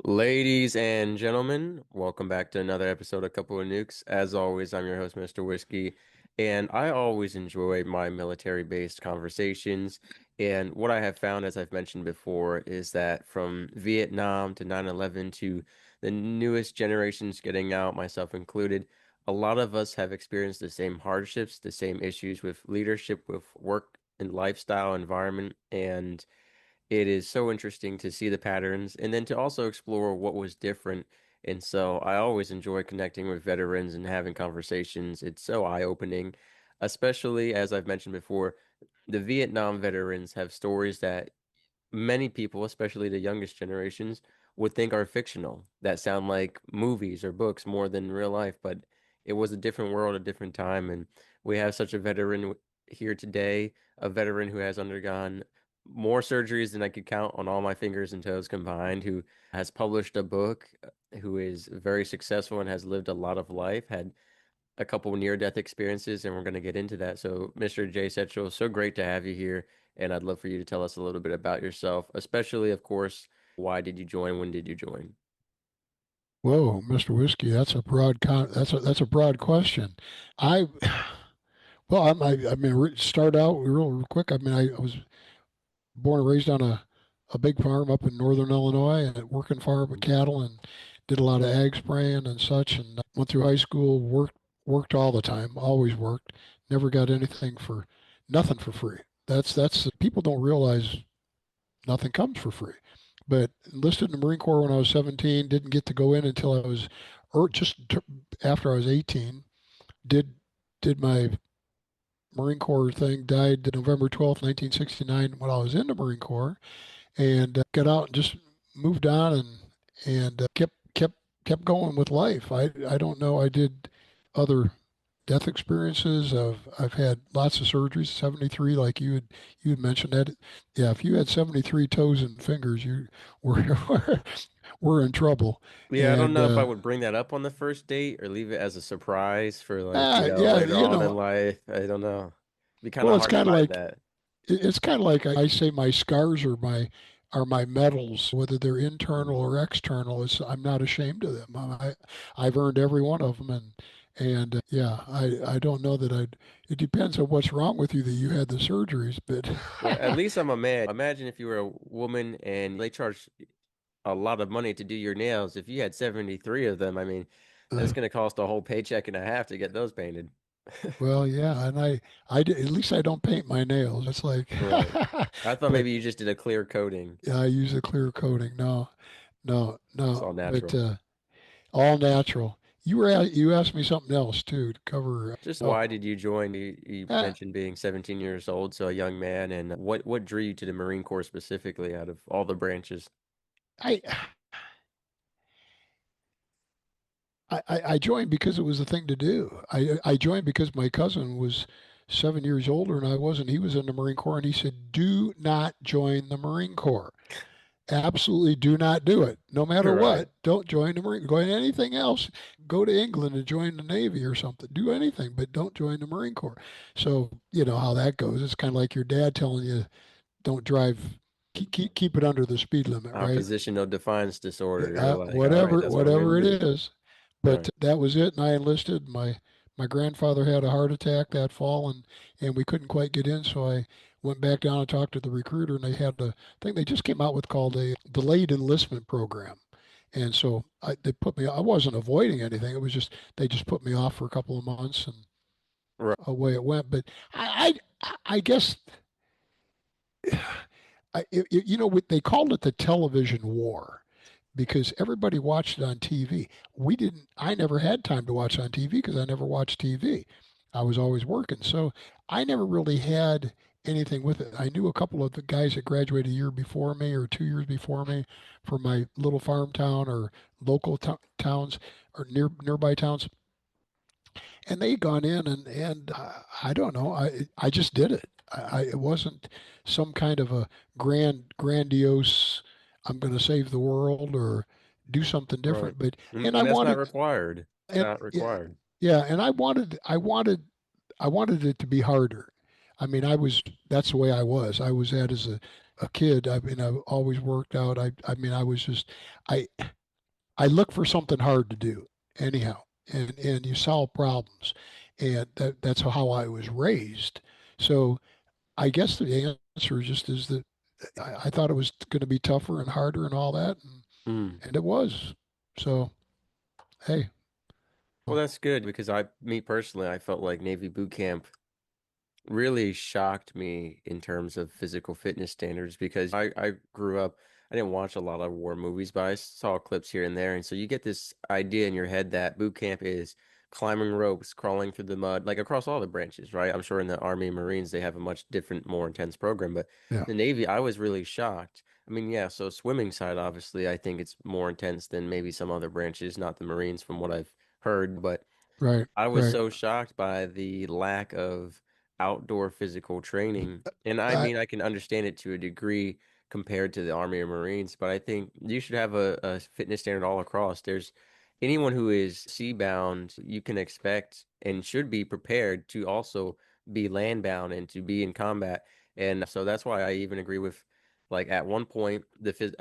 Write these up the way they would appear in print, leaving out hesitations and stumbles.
Ladies and gentlemen, welcome back to another episode of Couple of Nukes. As always, I'm your host, Mr. Whiskey, and I always enjoy my military-based conversations. And what I have found, as I've mentioned before, is that from Vietnam to 9/11 to the newest generations getting out, myself included, a lot of us have experienced the same hardships, the same issues with leadership, with work and lifestyle environment, and it is so interesting to see the patterns and then to also explore what was different. And so I always enjoy connecting with veterans and having conversations. It's so eye-opening, especially as I've mentioned before, the Vietnam veterans have stories that many people, especially the youngest generations, would think are fictional, that sound like movies or books more than real life. But it was a different world, a different time. And we have such a veteran here today, a veteran who has undergone more surgeries than I could count on all my fingers and toes combined, who has published a book, who is very successful and has lived a lot of life, had a couple near-death experiences, and we're going to get into that. So, Mr. Jay Setchell, so great to have you here, and I'd love for you to tell us a little bit about yourself, especially, of course, why did you join? When did you join? Whoa, Mr. Whiskey, that's a broad question. I well, start out real quick. I was born and raised on a big farm up in northern Illinois and working farm with cattle and did a lot of ag spraying and such. And went through high school, worked all the time, always worked. Never got anything for nothing for free. That's people don't realize nothing comes for free. But enlisted in the Marine Corps when I was 17, didn't get to go in until I was, or after I was 18. Did did my Marine Corps thing. Died November 12th, 1969, when I was in the Marine Corps, and got out and just moved on and kept going with life. I don't know. I did other death experiences. I've had lots of surgeries. 73, like you had mentioned that. Yeah, if you had 73 toes and fingers, you were were in trouble. Yeah, I don't And know if I would bring that up on the first date or leave it as a surprise for like, yeah, later on in life. I don't know. It'd be kind well, of it's hard to kind of hide like that. it's kind of like I say my scars are my medals, whether they're internal Mm. or external. I'm not ashamed of them. I've earned every one of them, and yeah, I don't know that I'd. It depends on what's wrong with you that you had the surgeries, but Well, at least I'm a man. Imagine if you were a woman and they charge a lot of money to do your nails. If you had 73 of them, I mean, that's uh, going to cost a whole paycheck and a half to get those painted. well, yeah, and at least I don't paint my nails. It's like, Right. I thought but maybe you just did a clear coating. yeah, I use a clear coating. No, no, It's all no, but natural. all natural. You asked me something else too to cover. Just why did you join? You Uh, mentioned being 17 years old, so a young man, and what drew you to the Marine Corps specifically out of all the branches? I, I joined because it was the thing to do. I joined because my cousin was 7 years older and I wasn't. He was in the Marine Corps and he said, "Do not join the Marine Corps. Absolutely do not do it. No matter Right. what, don't join the Marine. Go in anything else. Go to England and join the Navy or something. Do anything, but don't join the Marine Corps." So you know how that goes. It's kind of like your dad telling you, "Don't drive. Keep it under the speed limit." Right? Oppositional defiance disorder. You're like, all right, Whatever that's what I'm whatever going it to do. is. But Right. that was it, and I enlisted. My grandfather had a heart attack that fall, and we couldn't quite get in, so I went back down and talked to the recruiter, and they had a thing they just came out with called a delayed enlistment program. And so they put me. I wasn't avoiding anything. It was just they just put me off for a couple of months, and Right. away it went. But I guess they called it the television war because everybody watched it on TV. We didn't. I never had time to watch on TV because I never watched TV. I was always working, so I never really had anything with it. I knew a couple of the guys that graduated a year before me or 2 years before me from my little farm town or local towns or nearby towns, and they gone in and I don't know. I just did it. It wasn't some kind of a grandiose. I'm going to save the world or do something Right. different. But And and I and that's not wanted required. It's and not yeah, required. yeah, and I wanted it to be harder. I mean, that's the way I was. I was at as a a kid, I mean, I always worked out. I mean, I was just, I, I look for something hard to do anyhow, and you solve problems, and that's how I was raised. So I guess the answer just is that I thought it was going to be tougher and harder and all that, Mm. and it was. So hey, Well, that's good because me personally, I felt like Navy boot camp really shocked me in terms of physical fitness standards because I grew up, I didn't watch a lot of war movies, but I saw clips here and there. And so you get this idea in your head that boot camp is climbing ropes, crawling through the mud, like across all the branches, right? I'm sure in the Army and Marines, they have a much different, more intense program. But yeah, the Navy, I was really shocked. I mean, yeah, so swimming side, obviously, I think it's more intense than maybe some other branches, not the Marines from what I've heard, but right, I was right. so shocked by the lack of outdoor physical training. And I I, mean, I can understand it to a degree compared to the Army or Marines, but I think you should have a fitness standard all across. There's anyone who is sea bound, you can expect and should be prepared to also be land bound and to be in combat. And so that's why I even agree with like at one point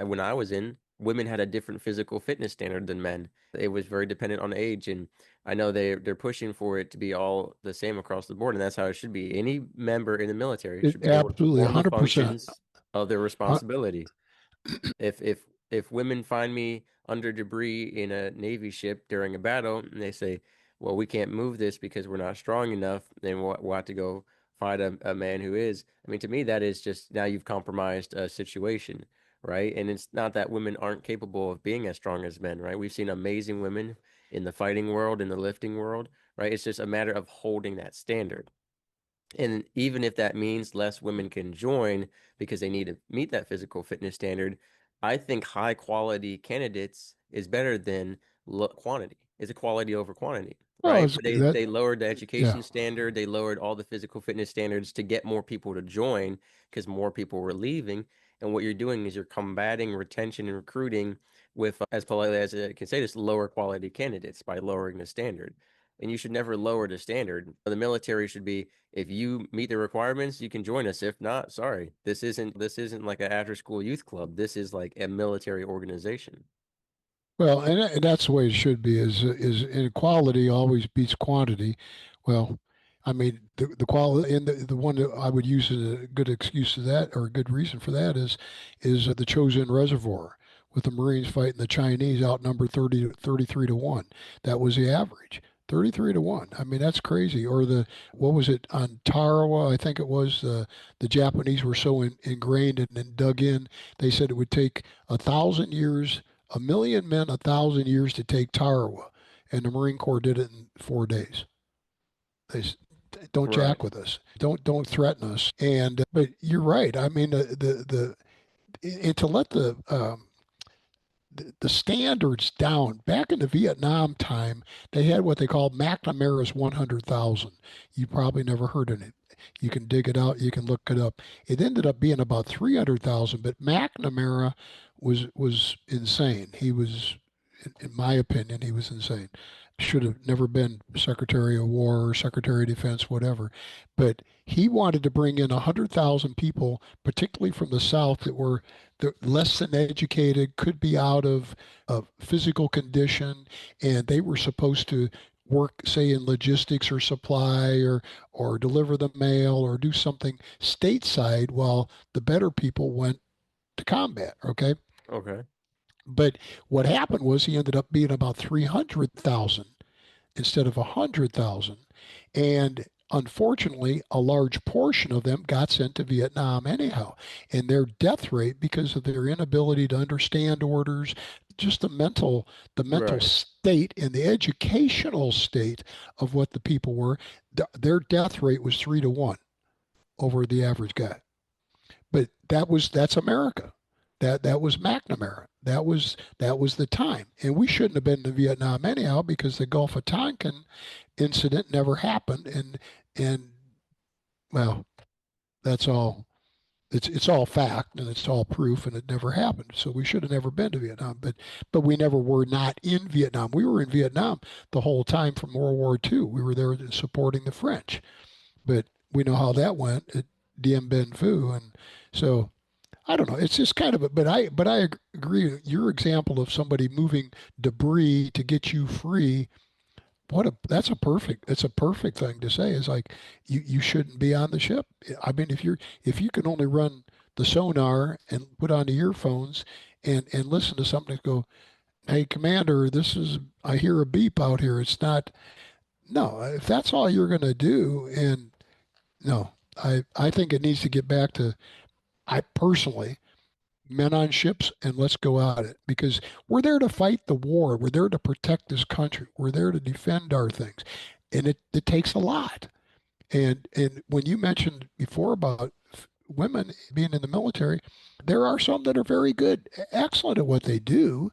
when I was in, women had a different physical fitness standard than men. It was very dependent on age and I know they're pushing for it to be all the same across the board, and that's how it should be. Any member in the military it should be able to absolutely perform the 100%. functions of their responsibility. If women find me under debris in a Navy ship during a battle and they say, "Well, we can't move this because we're not strong enough," then we'll have to go find a man who is. I mean, to me, that is just now you've compromised a situation, right? And it's not that women aren't capable of being as strong as men, right? We've seen amazing women in the fighting world, in the lifting world, right? It's just a matter of holding that standard. And even if that means less women can join because they need to meet that physical fitness standard, I think high quality candidates is better than quantity. It's a quality over quantity, Well, right? it's, that They lowered the yeah. education standard, they lowered all the physical fitness standards to get more people to join because more people were leaving. And what you're doing is you're combating retention and recruiting with, as politely as I can say this, lower quality candidates by lowering the standard. And you should never lower the standard. The military should be if you meet the requirements, you can join us. If not, sorry. This isn't like an after school youth club. This is like a military organization. Well, and that's the way it should be. Is inequality always beats quantity? Well, I mean the quality and the one that I would use as a good excuse to that or a good reason for that is the Chosin Reservoir with the Marines fighting the Chinese outnumbered 33 to 1. That was the average. 33 to 1. I mean, that's crazy. Or what was it on Tarawa? I think it was the Japanese were so ingrained and dug in. They said it would take 1,000 years, a million men, 1,000 years to take Tarawa, and the Marine Corps did it in 4 days. They don't Right. jack with us, don't threaten us. And but you're right. I mean, and to let the standards down. Back in the Vietnam time, they had what they called McNamara's 100,000. You probably never heard of it. You can dig it out. You can look it up. It ended up being about 300,000, but McNamara was insane. He was, in my opinion, he was insane. Should have never been Secretary of War or Secretary of Defense, whatever. But he wanted to bring in 100,000 people, particularly from the South, that were less than educated, could be out of physical condition, and they were supposed to work, say, in logistics or supply or deliver the mail or do something stateside while the better people went to combat. Okay. Okay. But what happened was he ended up being about 300,000 instead of 100,000. And unfortunately, a large portion of them got sent to Vietnam anyhow. And their death rate, because of their inability to understand orders, just the mental Right. state and the educational state of what the people were, their death rate was 3 to 1 over the average guy. But that's America. That was McNamara. That was the time, and we shouldn't have been to Vietnam anyhow because the Gulf of Tonkin incident never happened, and well, that's all. It's all fact and it's all proof, and it never happened. So we should have never been to Vietnam, but we never were not in Vietnam. We were in Vietnam the whole time from World War II. We were there supporting the French, but we know how that went at Dien Bien Phu, and so. I don't know. It's just kind of a, but I agree. Your example of somebody moving debris to get you free, it's a perfect thing to say. Is like you shouldn't be on the ship. I mean, if you can only run the sonar and put on the earphones and listen to something and go, hey, Commander, I hear a beep out here. It's not, no, if that's all you're going to do, and no, I think it needs to get back to, I personally, men on ships and let's go at it because we're there to fight the war. We're there to protect this country. We're there to defend our things. And it takes a lot. And when you mentioned before about women being in the military, there are some that are very good, excellent at what they do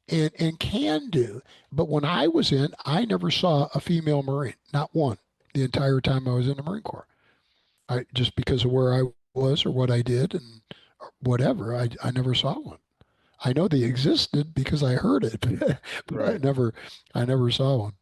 and can do. But when I was in, I never saw a female Marine, not one, the entire time I was in the Marine Corps. I just because of where I was or what I did and whatever, I never saw one. I know they existed because I heard it, but Right. I never saw one.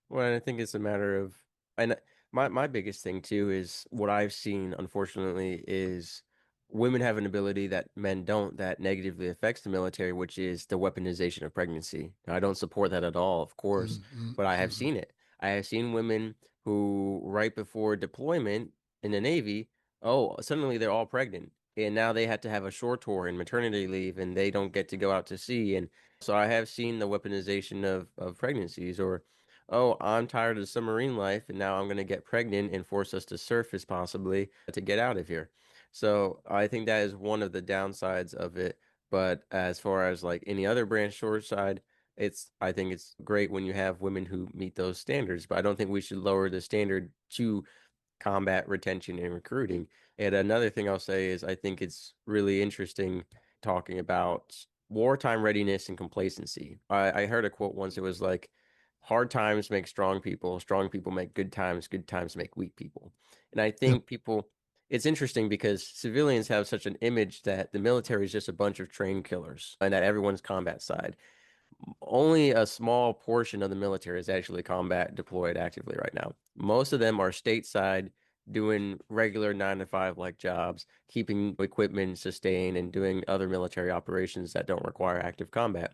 Well, I think it's a matter of, and my biggest thing too is what I've seen, unfortunately, is women have an ability that men don't that negatively affects the military, which is the weaponization of pregnancy. Now, I don't support that at all, of course, Mm-mm, but I have mm-mm. seen it. I have seen women who, right before deployment in the Navy, oh, suddenly they're all pregnant. And now they have to have a shore tour and maternity leave, and they don't get to go out to sea. And so I have seen the weaponization of pregnancies, or oh, I'm tired of the submarine life and now I'm going to get pregnant and force us to surface possibly to get out of here. So I think that is one of the downsides of it. But as far as like any other branch shore side, I think it's great when you have women who meet those standards. But I don't think we should lower the standard to combat retention and recruiting. And another thing I'll say is I think it's really interesting talking about wartime readiness and complacency. I heard a quote once. It was like, hard times make strong people make good times make weak people. And I Yep. think it's interesting because civilians have such an image that the military is just a bunch of trained killers and that everyone's combat side. Only a small portion of the military is actually combat deployed actively right now. Most of them are stateside doing regular 9 to 5 like jobs, keeping equipment sustained and doing other military operations that don't require active combat.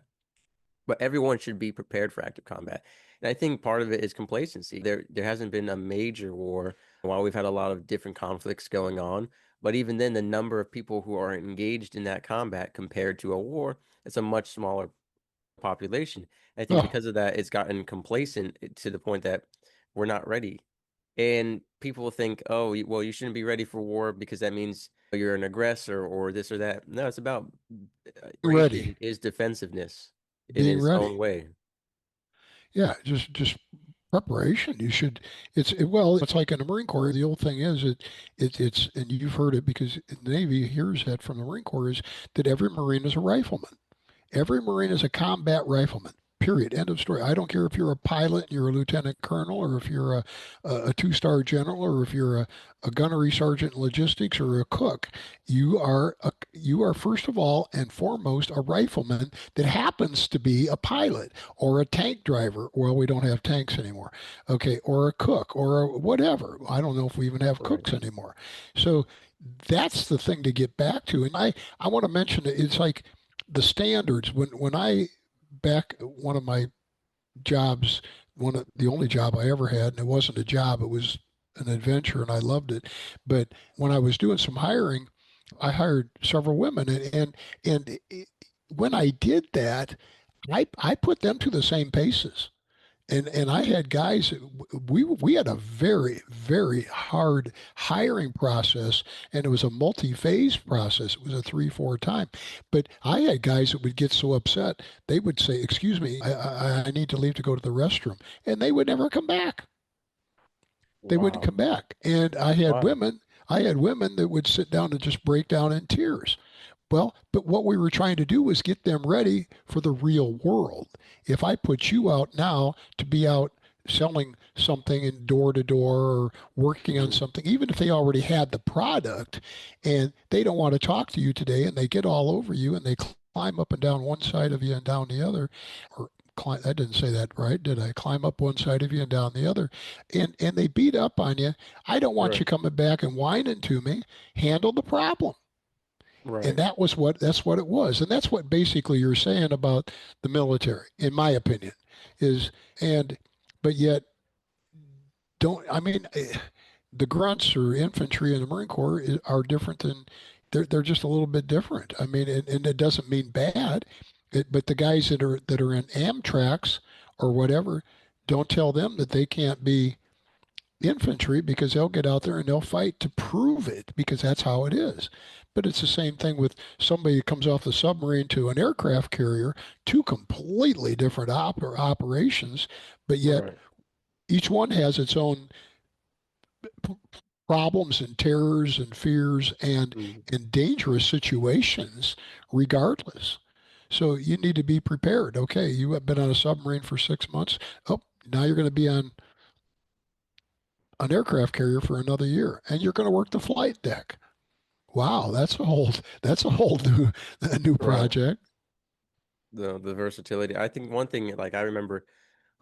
But everyone should be prepared for active combat. And I think part of it is complacency. There hasn't been a major war while we've had a lot of different conflicts going on. But even then, the number of people who are engaged in that combat compared to a war, it's a much smaller population. I think Oh, because of that, it's gotten complacent to the point that we're not ready. And people think, oh, well, you shouldn't be ready for war because that means you're an aggressor or this or that. No, it's about ready, preparation is defensiveness in being its ready. own way. Yeah, just preparation. You should. It's like in the Marine Corps. The old thing is it's and you've heard it because in the Navy hears that from the Marine Corps is that every Marine is a rifleman. Every Marine is a combat rifleman. Period. End of story. I don't care if you're a pilot, you're a lieutenant colonel, or if you're a two-star general, or if you're a gunnery sergeant in logistics or a cook. You are first of all and foremost a rifleman that happens to be a pilot or a tank driver. Well, we don't have tanks anymore. Okay, or a cook or a whatever. I don't know if we even have Right. cooks anymore. So that's the thing to get back to. And I want to mention it. It's like the standards when I back one of my jobs, one of the only job I ever had, and it wasn't a job, it was an adventure, and I loved it. But when I was doing some hiring, I hired several women, and when I did that, I put them to the same paces. And I had guys, we had a very hard hiring process, and it was a multi-phase process. It was a 3 4 time, but I had guys that would get so upset they would say, "Excuse me, I need to leave to go to the restroom," and they would never come back. They wouldn't Wow. come back. And Wow. I had women that would sit down and just break down in tears. Well, but what we were trying to do was get them ready for the real world. If I put you out now to be out selling something in door to door or working on Hmm. something, even if they already had the product and they don't want to talk to you today and they get all over you and they climb up and down one side of you and down the other, or climb, I didn't say that right, did I? Climb up one side of you and down the other, and they beat up on you. I don't want Right. you coming back and whining to me. Handle the problem. And Right. that's what it was. And that's what basically you're saying about the military, in my opinion, is and but yet don't I mean the grunts or infantry in the Marine Corps are different than they're just a little bit different. I mean, and it doesn't mean bad, but the guys that are in Amtrak's or whatever, don't tell them that they can't be infantry because they'll get out there and they'll fight to prove it because that's how it is. But it's the same thing with somebody that comes off the submarine to an aircraft carrier, two completely different operations, but yet Right. each one has its own p- problems and terrors and fears Mhm. and dangerous situations regardless. So you need to be prepared. Okay, you have been on a submarine for 6 months. Oh, now you're going to be on an aircraft carrier for another year, and you're going to work the flight deck. Wow, that's a whole new a new Right. project. The versatility. I think one thing, like I remember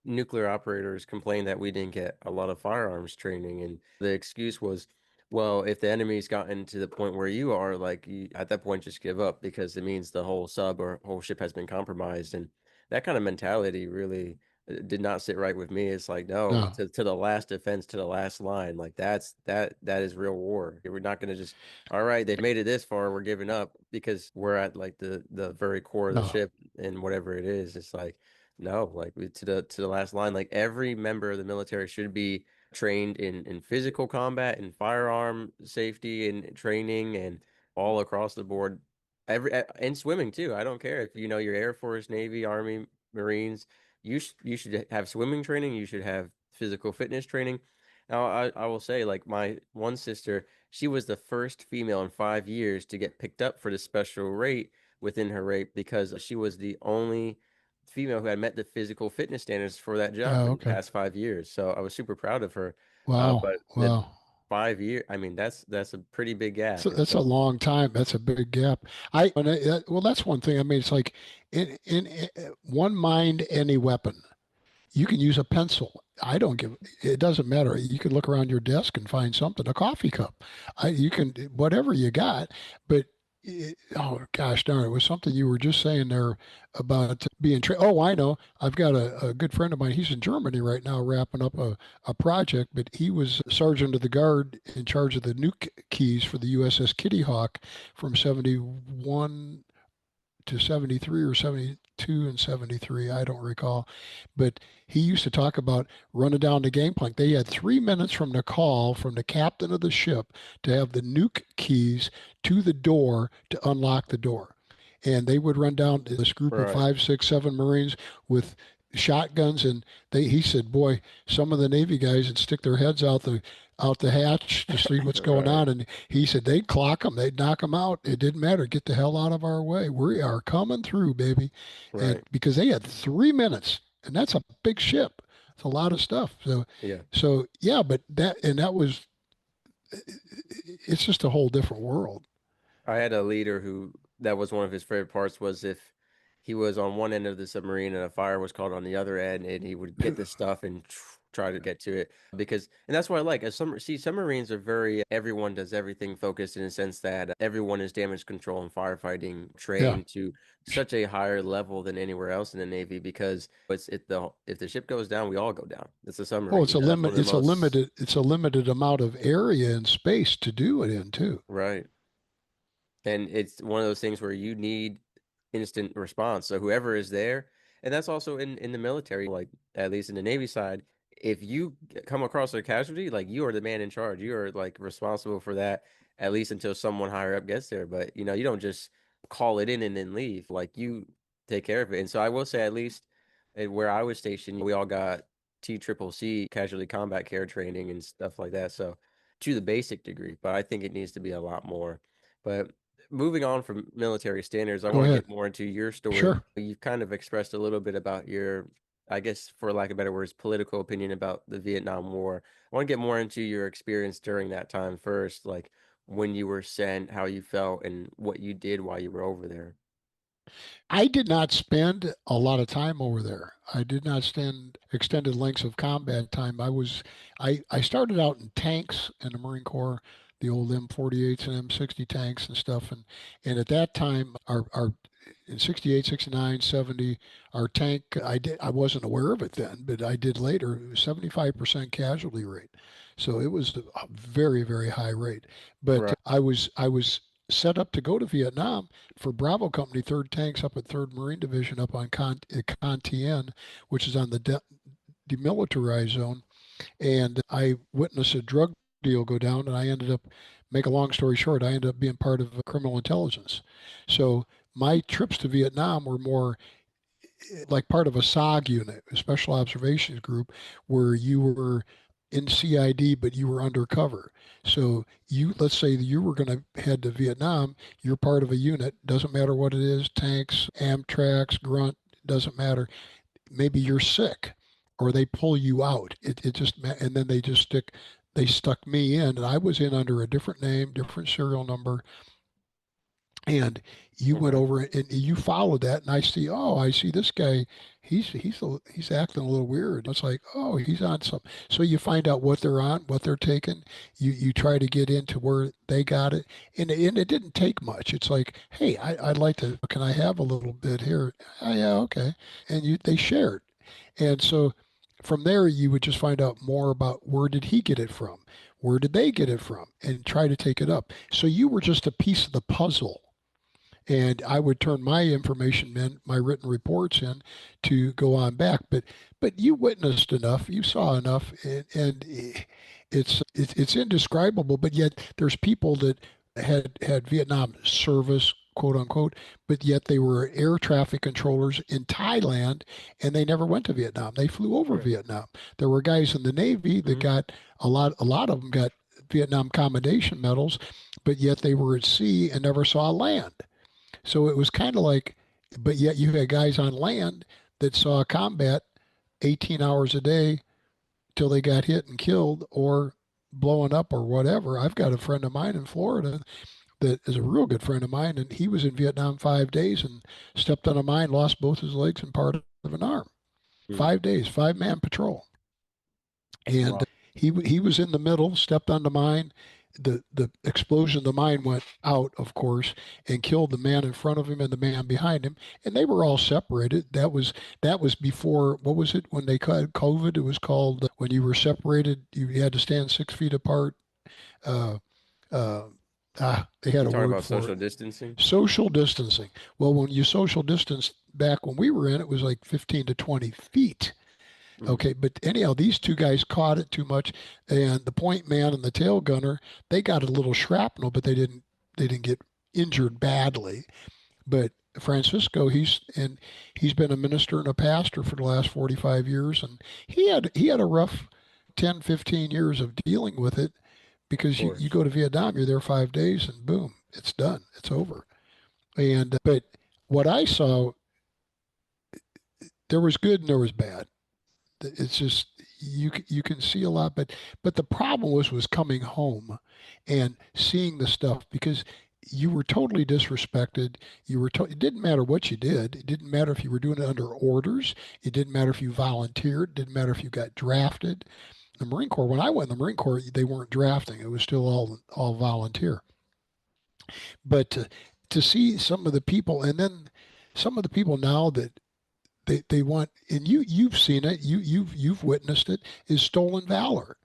nuclear operators complained that we didn't get a lot of firearms training, and the excuse was, well, if the enemy's gotten to the point where you are, like you, at that point, just give up because it means the whole sub or whole ship has been compromised, and that kind of mentality really did not sit right with me. It's like, no, No, to the last defense, to the last line, like that is real war. We're not going to just, all right, they've made it this far, we're giving up because we're at like the very core of the no, ship and whatever it is. It's like no, like to the last line, like every member of the military should be trained in physical combat and firearm safety and training and all across the board. And swimming too. I don't care if you know your Air Force, Navy, Army, Marines. You should have swimming training. You should have physical fitness training. Now, I will say, like my one sister, she was the first female in 5 years to get picked up for the special rate within her rate because she was the only female who had met the physical fitness standards for that job oh, in the okay. past 5 years. So I was super proud of her. Wow, But the wow. 5 year, I mean, that's a pretty big gap. So And that's a so, long time. That's a big gap. Well, that's one thing. I mean, it's like in one mind, any weapon. You can use a pencil. I don't give, it doesn't matter. You can look around your desk and find something, a coffee cup. You can, whatever you got, but oh gosh darn, it was something you were just saying there about being trained. Oh, I know. I've got a good friend of mine. He's in Germany right now wrapping up a project, but he was sergeant of the guard in charge of the nuke keys for the USS Kitty Hawk from 71 to 73 or 72 and 73, I don't recall. But he used to talk about running down the gangplank. They had 3 minutes from the call from the captain of the ship to have the nuke keys to the door to unlock the door. And they would run down to this group of right, 5, 6, 7 Marines with shotguns, and he said, boy, some of the Navy guys would stick their heads out the hatch to see what's going right, on. And he said they'd clock them, they'd knock them out. It didn't matter. Get the hell out of our way. We are coming through, baby. And right. because they had 3 minutes, and that's a big ship. It's a lot of stuff. Yeah. So yeah, but that was, it's just a whole different world. I had a leader who that was one of his favorite parts was if he was on one end of the submarine and a fire was called on the other end and he would get this stuff and try to get to it because and that's what I like. As some see submarines are very everyone does everything focused in a sense that everyone is damage control and firefighting Yeah. trained to such a higher level than anywhere else in the Navy because the if the ship goes down, we all go down. It's a Oh, submarine. You know, that's one of the most it's a limited amount of area and space to do it in too. right. And it's one of those things where you need instant response. So whoever is there, and that's also in the military, like at least in the Navy side, if you come across a casualty, like you are the man in charge. You are like responsible for that, at least until someone higher up gets there. But you know, you don't just call it in and then leave. Like you take care of it. And so I will say at least where I was stationed, we all got TCCC casualty combat care training and stuff like that. So to the basic degree, but I think it needs to be a lot more. But moving on from military standards, I Go want to ahead. get more into your story. Sure. You've kind of expressed a little bit about your, I guess, for lack of better words, political opinion about the Vietnam War. I want to get more into your experience during that time first, like when you were sent, how you felt, and what you did while you were over there. I did not spend a lot of time over there. I did not spend extended lengths of combat time. I started out in tanks in the Marine Corps. the old M48s and M60 tanks and stuff. And at that time, our in 68, 69, 70, our tank, I wasn't aware of it then, but I did later, it was 75% casualty rate. So it was a very, very high rate. But Right. I was set up to go to Vietnam for Bravo Company, 3rd Tanks up at 3rd Marine Division up on Con Tien, which is on the demilitarized zone. And I witnessed a drug deal go down, and I ended up, make a long story short, I ended up being part of criminal intelligence. So my trips to Vietnam were more like part of a SOG unit, a Special Observations Group, where you were in CID, but you were undercover. So let's say you were going to head to Vietnam, you're part of a unit, doesn't matter what it is, tanks, Amtracs, Grunt, doesn't matter. Maybe you're sick or they pull you out. It just, and then they stuck me in, and I was in under a different name, different serial number, and you went Okay. over and you followed that, and I see this guy, he's acting a little weird. It's like, oh, he's on something. So you find out what they're on, what they're taking. You try to get into where they got it, and it didn't take much. It's like, hey, I'd like to, can I have a little bit here? Oh, yeah, okay. And they shared, and so from there you would just find out more about where did he get it from, where did they get it from, and try to take it up. So you were just a piece of the puzzle, and I would turn my information in, my written reports in, to go on back. But you witnessed enough, you saw enough, and it's indescribable. But yet there's people that had Vietnam service, quote unquote, but yet they were air traffic controllers in Thailand, and they never went to Vietnam. They flew over Right. Vietnam. There were guys in the Navy that Hmm. got a lot of them got Vietnam commendation medals, but yet they were at sea and never saw land. So it was kind of like, but yet you had guys on land that saw combat 18 hours a day till they got hit and killed or blowing up or whatever. I've got a friend of mine in Florida that is a real good friend of mine, and he was in Vietnam 5 days and stepped on a mine, lost both his legs and part of an arm. 5 days, 5-man patrol. And Wow. he was in the middle, stepped on the mine. The explosion, the mine went out, of course, and killed the man in front of him and the man behind him. And they were all separated. That was before, what was it when they called COVID? It was called when you were separated, you had to stand 6 feet apart. Uh, uh, they had You a talking word about for social it. distancing? Social distancing. Well, when you social distance back when we were in, it was like 15 to 20 feet. Mm. Okay, but anyhow, these two guys caught it too much, and the point man and the tail gunner, they got a little shrapnel, but they didn't get injured badly. But Francisco, he's been a minister and a pastor for the last 45 years, and he had a rough 10, 15 years of dealing with it, Of because you course. go to Vietnam, you're there 5 days, and boom, it's done, it's over. And but what I saw, there was good and there was bad. It's just, you can see a lot, but the problem was coming home and seeing the stuff, because you were totally disrespected. It didn't matter what you did. It didn't matter if you were doing it under orders. It didn't matter if you volunteered. It didn't matter if you got drafted. The Marine Corps, when I went in the Marine Corps, they weren't drafting. It was still all volunteer. But to see some of the people, and then some of the people now that they want, and you've seen it, you've witnessed it, is stolen valor.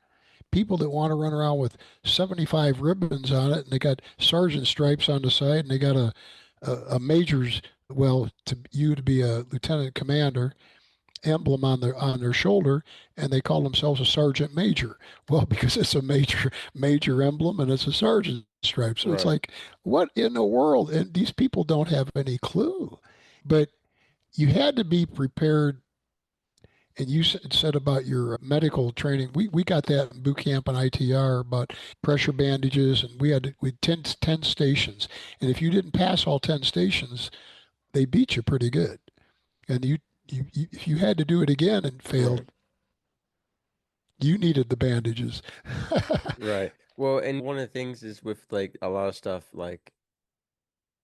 People that want to run around with 75 ribbons on it, and they got sergeant stripes on the side, and they got a major's, well, to you to be a lieutenant commander emblem on their shoulder, and they call themselves a sergeant major. Well, because it's a major emblem and it's a sergeant stripe. So it's Right. like, what in the world? And these people don't have any clue. But you had to be prepared. And you said about your medical training. We got that in boot camp and ITR about pressure bandages, and we had 10 stations. And if you didn't pass all 10 stations, they beat you pretty good. And if you had to do it again and Right. failed, you needed the bandages. Right. Well, and one of the things is with like a lot of stuff, like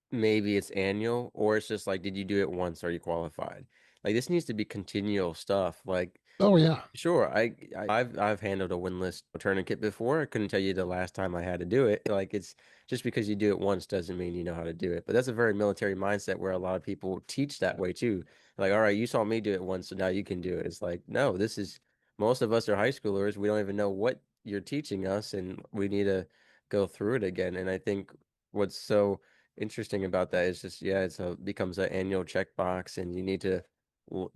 maybe it's annual or it's just like, did you do it once? Are you qualified? Like this needs to be continual stuff. Like Oh yeah. Sure, I've handled a windlass tourniquet before. I couldn't tell you the last time I had to do it. Like it's just because you do it once doesn't mean you know how to do it. But that's a very military mindset where a lot of people teach that way too. Like, all right, you saw me do it once, so now you can do it. It's like, no, this is most of us are high schoolers. We don't even know what you're teaching us, and we need to go through it again. And I think what's so interesting about that is just, yeah, becomes an annual checkbox, and you need to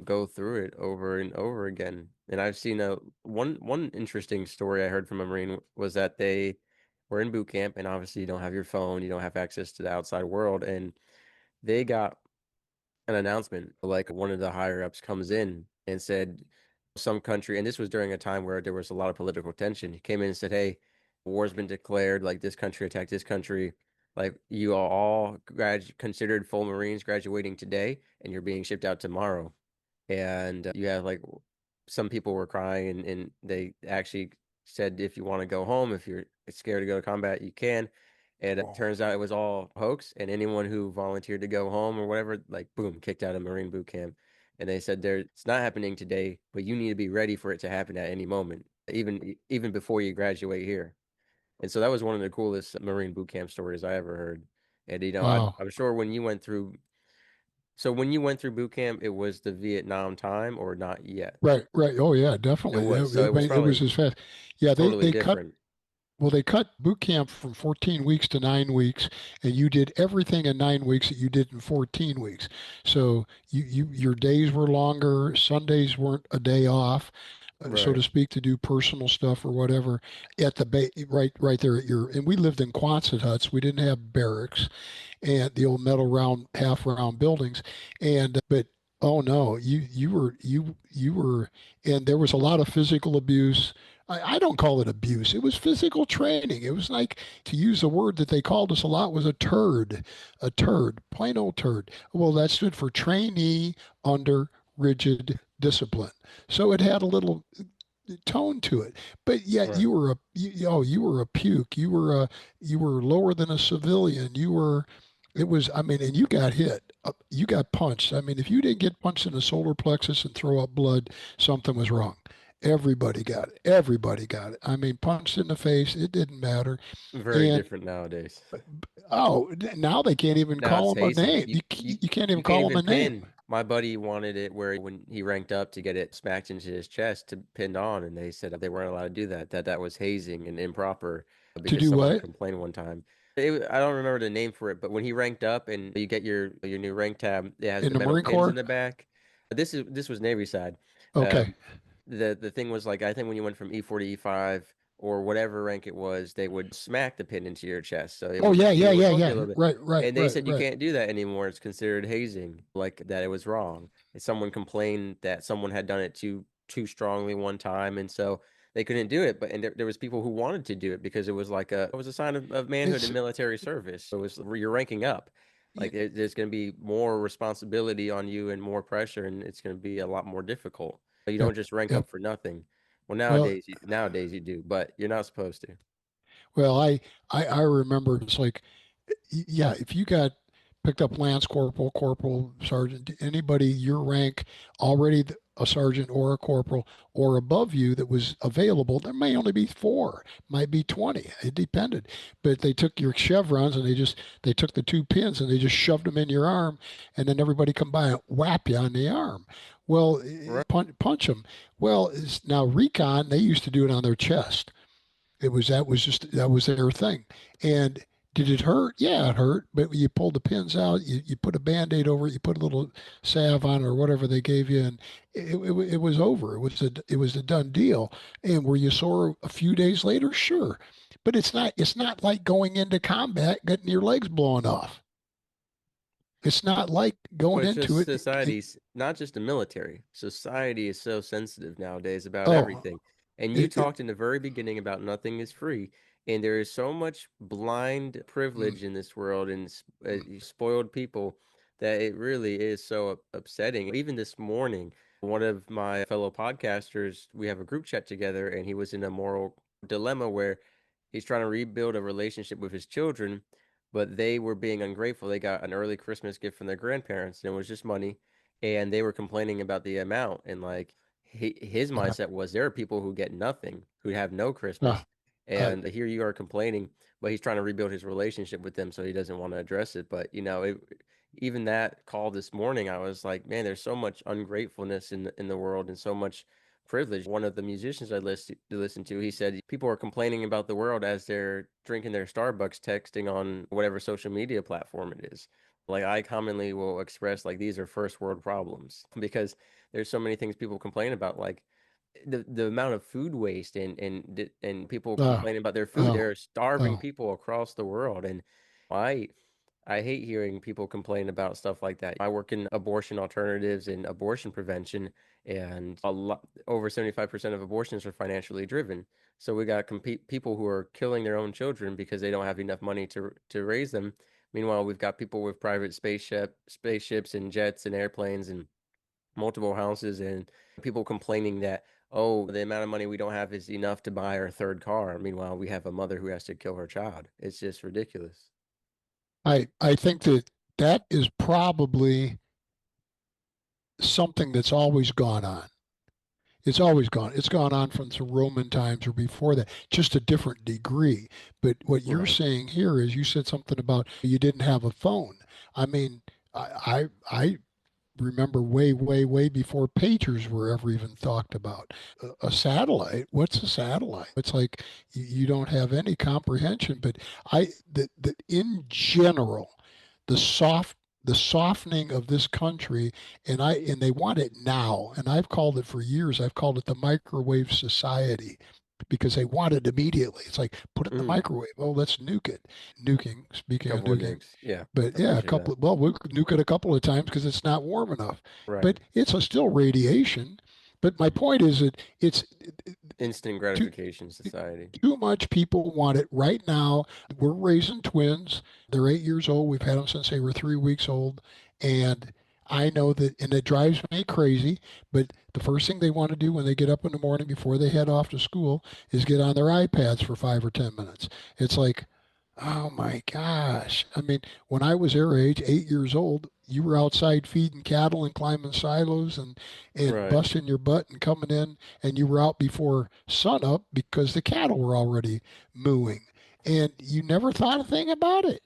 go through it over and over again. And I've seen a one interesting story I heard from a Marine was that they were in boot camp, and obviously you don't have your phone, you don't have access to the outside world, and they got an announcement like one of the higher ups comes in and said some country, and this was during a time where there was a lot of political tension. He came in and said, "Hey, war's been declared. Like this country attacked this country. Like you are all considered full Marines graduating today, and you're being shipped out tomorrow." And you have like some people were crying, and they actually said if you want to go home, if you're scared to go to combat, you can. And it Oh, turns out it was all hoax, and anyone who volunteered to go home or whatever, like boom, kicked out of Marine boot camp. And they said there it's not happening today, but you need to be ready for it to happen at any moment, even before you graduate here. And so that was one of the coolest Marine boot camp stories I ever heard. And wow. I'm sure when you went through so when you went through boot camp, it was the Vietnam time or not yet? Right, right. Oh yeah, It definitely. was. So I it was mean, it was probably as fast. Yeah, totally they cut. different. Well, they cut boot camp from 14 weeks to 9 weeks, and you did everything in 9 weeks that you did in 14 weeks. So your days were longer. Sundays weren't a day off, so Right. to speak, to do personal stuff or whatever. At the right there at your. And we lived in Quonset huts. We didn't have barracks and the old metal round half round buildings, and but oh no, you were, and there was a lot of physical abuse. I don't call it abuse. It was physical training. It was like, to use a word that they called us a lot, was a turd, plain old turd. Well, that stood for trainee under rigid discipline. So it had a little tone to it, but yet Right. you were a puke. You were lower than a civilian. You were, it was, I mean, and you got hit. You got punched. I mean, if you didn't get punched in the solar plexus and throw up blood, something was wrong. Everybody got it. Everybody got it. I mean, punched in the face, it didn't matter. Very And different nowadays. oh, now they can't even Now call it's him a hazing. name. You can't even You can't call him even a name. pin. My buddy wanted it where when he ranked up to get it smacked into his chest to pinned on, and they said they weren't allowed to do that. That was hazing and improper To because do someone what? complained one time. I don't remember the name for it, but when he ranked up and you get your new rank tab, it has In the the metal Marine pins in Corps? the back. This was Navy side. Okay. Um, the thing was like I think when you went from E4 to E5 or whatever rank it was, they would smack the pin into your chest, so Oh yeah, it yeah, would yeah, poke you yeah. a little bit. Right, right, And they right, said you right. can't do that anymore. It's considered hazing, like that it was wrong. And someone complained that someone had done it too strongly one time, and so they couldn't do it. But and there was people who wanted to do it because it was a sign of manhood It's in military service. So it's you're ranking up. y- Like there's going to be more responsibility on you and more pressure, and it's going to be a lot more difficult. You yep, don't just rank yep. up for nothing. Well, Well, nowadays you do, but you're not supposed to. well, I remember it's like, yeah, if you got picked up lance corporal, corporal, sergeant, anybody your rank already a sergeant or a corporal or above you that was available, there may only be four, might be 20. It depended. But they took your chevrons and they took the two pins and they just shoved them in your arm, and then everybody come by and whap you on the arm. Well, Right. punch them. Well, now recon, they used to do it on their chest. It was that was their thing. And did it hurt? Yeah, it hurt. But you pulled the pins out, you put a band-aid over it, you put a little salve on it or whatever they gave you, and it was over. It was a done deal. And were you sore a few days later? Sure. But it's not like going into combat getting your legs blown off. It's not like Well, going it's into just it. society's not just the military. Society is so sensitive nowadays about Oh, everything. And you it talked in the very beginning about nothing is free. And there is so much blind mm, privilege in this world and mm, spoiled people that it really is so upsetting. Even this morning, one of my fellow podcasters, we have a group chat together, and he was in a moral dilemma where he's trying to rebuild a relationship with his children, but they were being ungrateful. They got an early Christmas gift from their grandparents, and it was just money, and they were complaining about the amount and like his Uh, mindset was there are people who get nothing, who have no uh, Christmas, uh, and here you are complaining, but he's trying to rebuild his relationship with them, so he doesn't want to address it. But even that call this morning, I was like, man, there's so much ungratefulness in the world and so much privilege. One of the musicians I listen to, he said people are complaining about the world as they're drinking their Starbucks, texting on whatever social media platform it is. Like I commonly will express like these are first world problems because there's so many things people complain about, like the amount of food waste and people uh, complaining about their food. uh, There are starving uh, people across the world, and I I hate hearing people complain about stuff like that. I work in abortion alternatives and abortion prevention, and a lot over 75% of abortions are financially driven. So we got compete people who are killing their own children because they don't have enough money to raise them. Meanwhile, we've got people with private spaceships and jets and airplanes and multiple houses and people complaining that, oh, the amount of money we don't have is enough to buy our third car. Meanwhile, we have a mother who has to kill her child. It's just ridiculous. I think that that is probably something that's always gone on. It's always gone. It's gone on from the Roman times or before that, just a different degree. But what you're Right. saying here is you said something about you didn't have a phone. I mean, I remember way, way, way before pagers were ever even talked about. A satellite, what's a satellite? It's like you don't have any comprehension. But that in general, the soft the softening of this country, and they want it now, and I've called it for years. I've called it the microwave society because they want it immediately. It's like put it in the Mm. microwave. Oh, let's nuke it. Nuking. Speaking of Couple of nuking, nukes. Yeah. but I yeah, a appreciate that. couple. Well, we'll nuke it a couple of times because it's not warm enough. Right. But it's still radiation. But my point is that it's Instant too gratification society. too much. People want it right now. We're raising twins. They're 8 years old. We've had them since they were 3 weeks old, and I know that, and it drives me crazy. But the first thing they want to do when they get up in the morning before they head off to school is get on their iPads for 5 or 10 minutes. It's like, oh my gosh. I mean, when I was their age, 8 years old, you were outside feeding cattle and climbing silos and Right. busting your butt and coming in, and you were out before sunup because the cattle were already mooing. And you never thought a thing about it.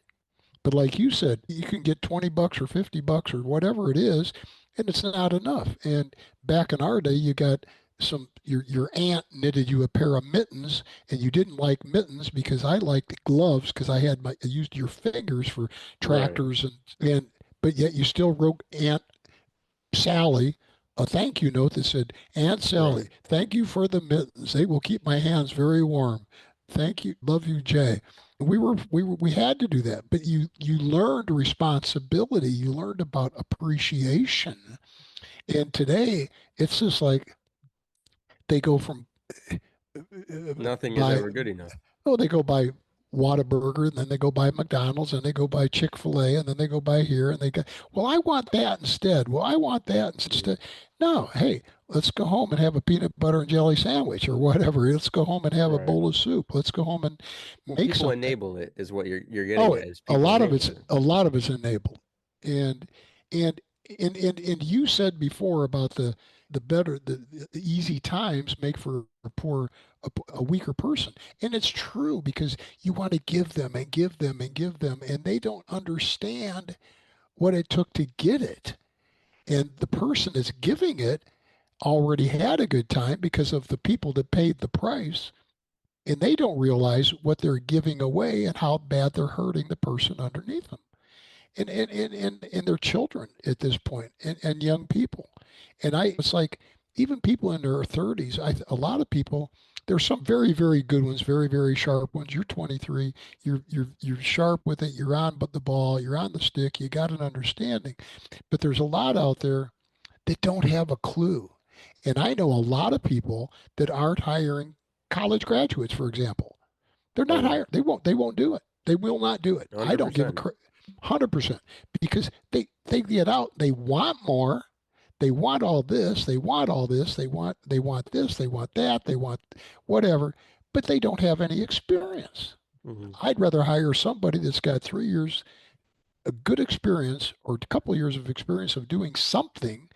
But like you said, you can get $20 or $50 or whatever it is, and it's not enough. And back in our day, you got your aunt knitted you a pair of mittens, and you didn't like mittens because I liked gloves because I used your fingers for Right. tractors and but yet you still wrote Aunt Sally a thank you note that said, Aunt Right. Sally, thank you for the mittens. They will keep my hands very warm. Thank you. Love you, Jay. We had to do that, but you learned responsibility. You learned about appreciation. And today it's just like they go from Nothing is by ever good enough. oh, they go by Whataburger, and then they go by McDonald's, and they go by Chick-fil-A, and then they go by here, and they go, well, I want that instead. Well, I want that Mm. instead. No, hey, let's go home and have a peanut butter and jelly sandwich or whatever. Let's go home and have a Right. bowl of soup. Let's go home and Well, make people something. enable it is what you're getting Oh, at is people enable it. a lot of it's enabled, and and and you said before about the easy times make for a weaker person, and it's true because you want to give them and give them and give them, and they don't understand what it took to get it, and the person that's giving it already had a good time because of the people that paid the price, and they don't realize what they're giving away and how bad they're hurting the person underneath them and their children at this point and young people. And it's like even people in their 30s, a lot of people, there's some very, very good ones, very, very sharp ones. You're 23, you're sharp with it, you're on but the ball, you're on the stick, you got an understanding. But there's a lot out there that don't have a clue. And I know a lot of people that aren't hiring college graduates, for example. They're Oh not yeah. hired. They won't do it. They will not do it. I don't give a 100%. 100% because they get out. They want more. They want all this. They want all this. They want this. They want that. They want whatever, but they don't have any experience. Hmm. I'd rather hire somebody that's got 3 years a good experience or a couple of years of experience of doing something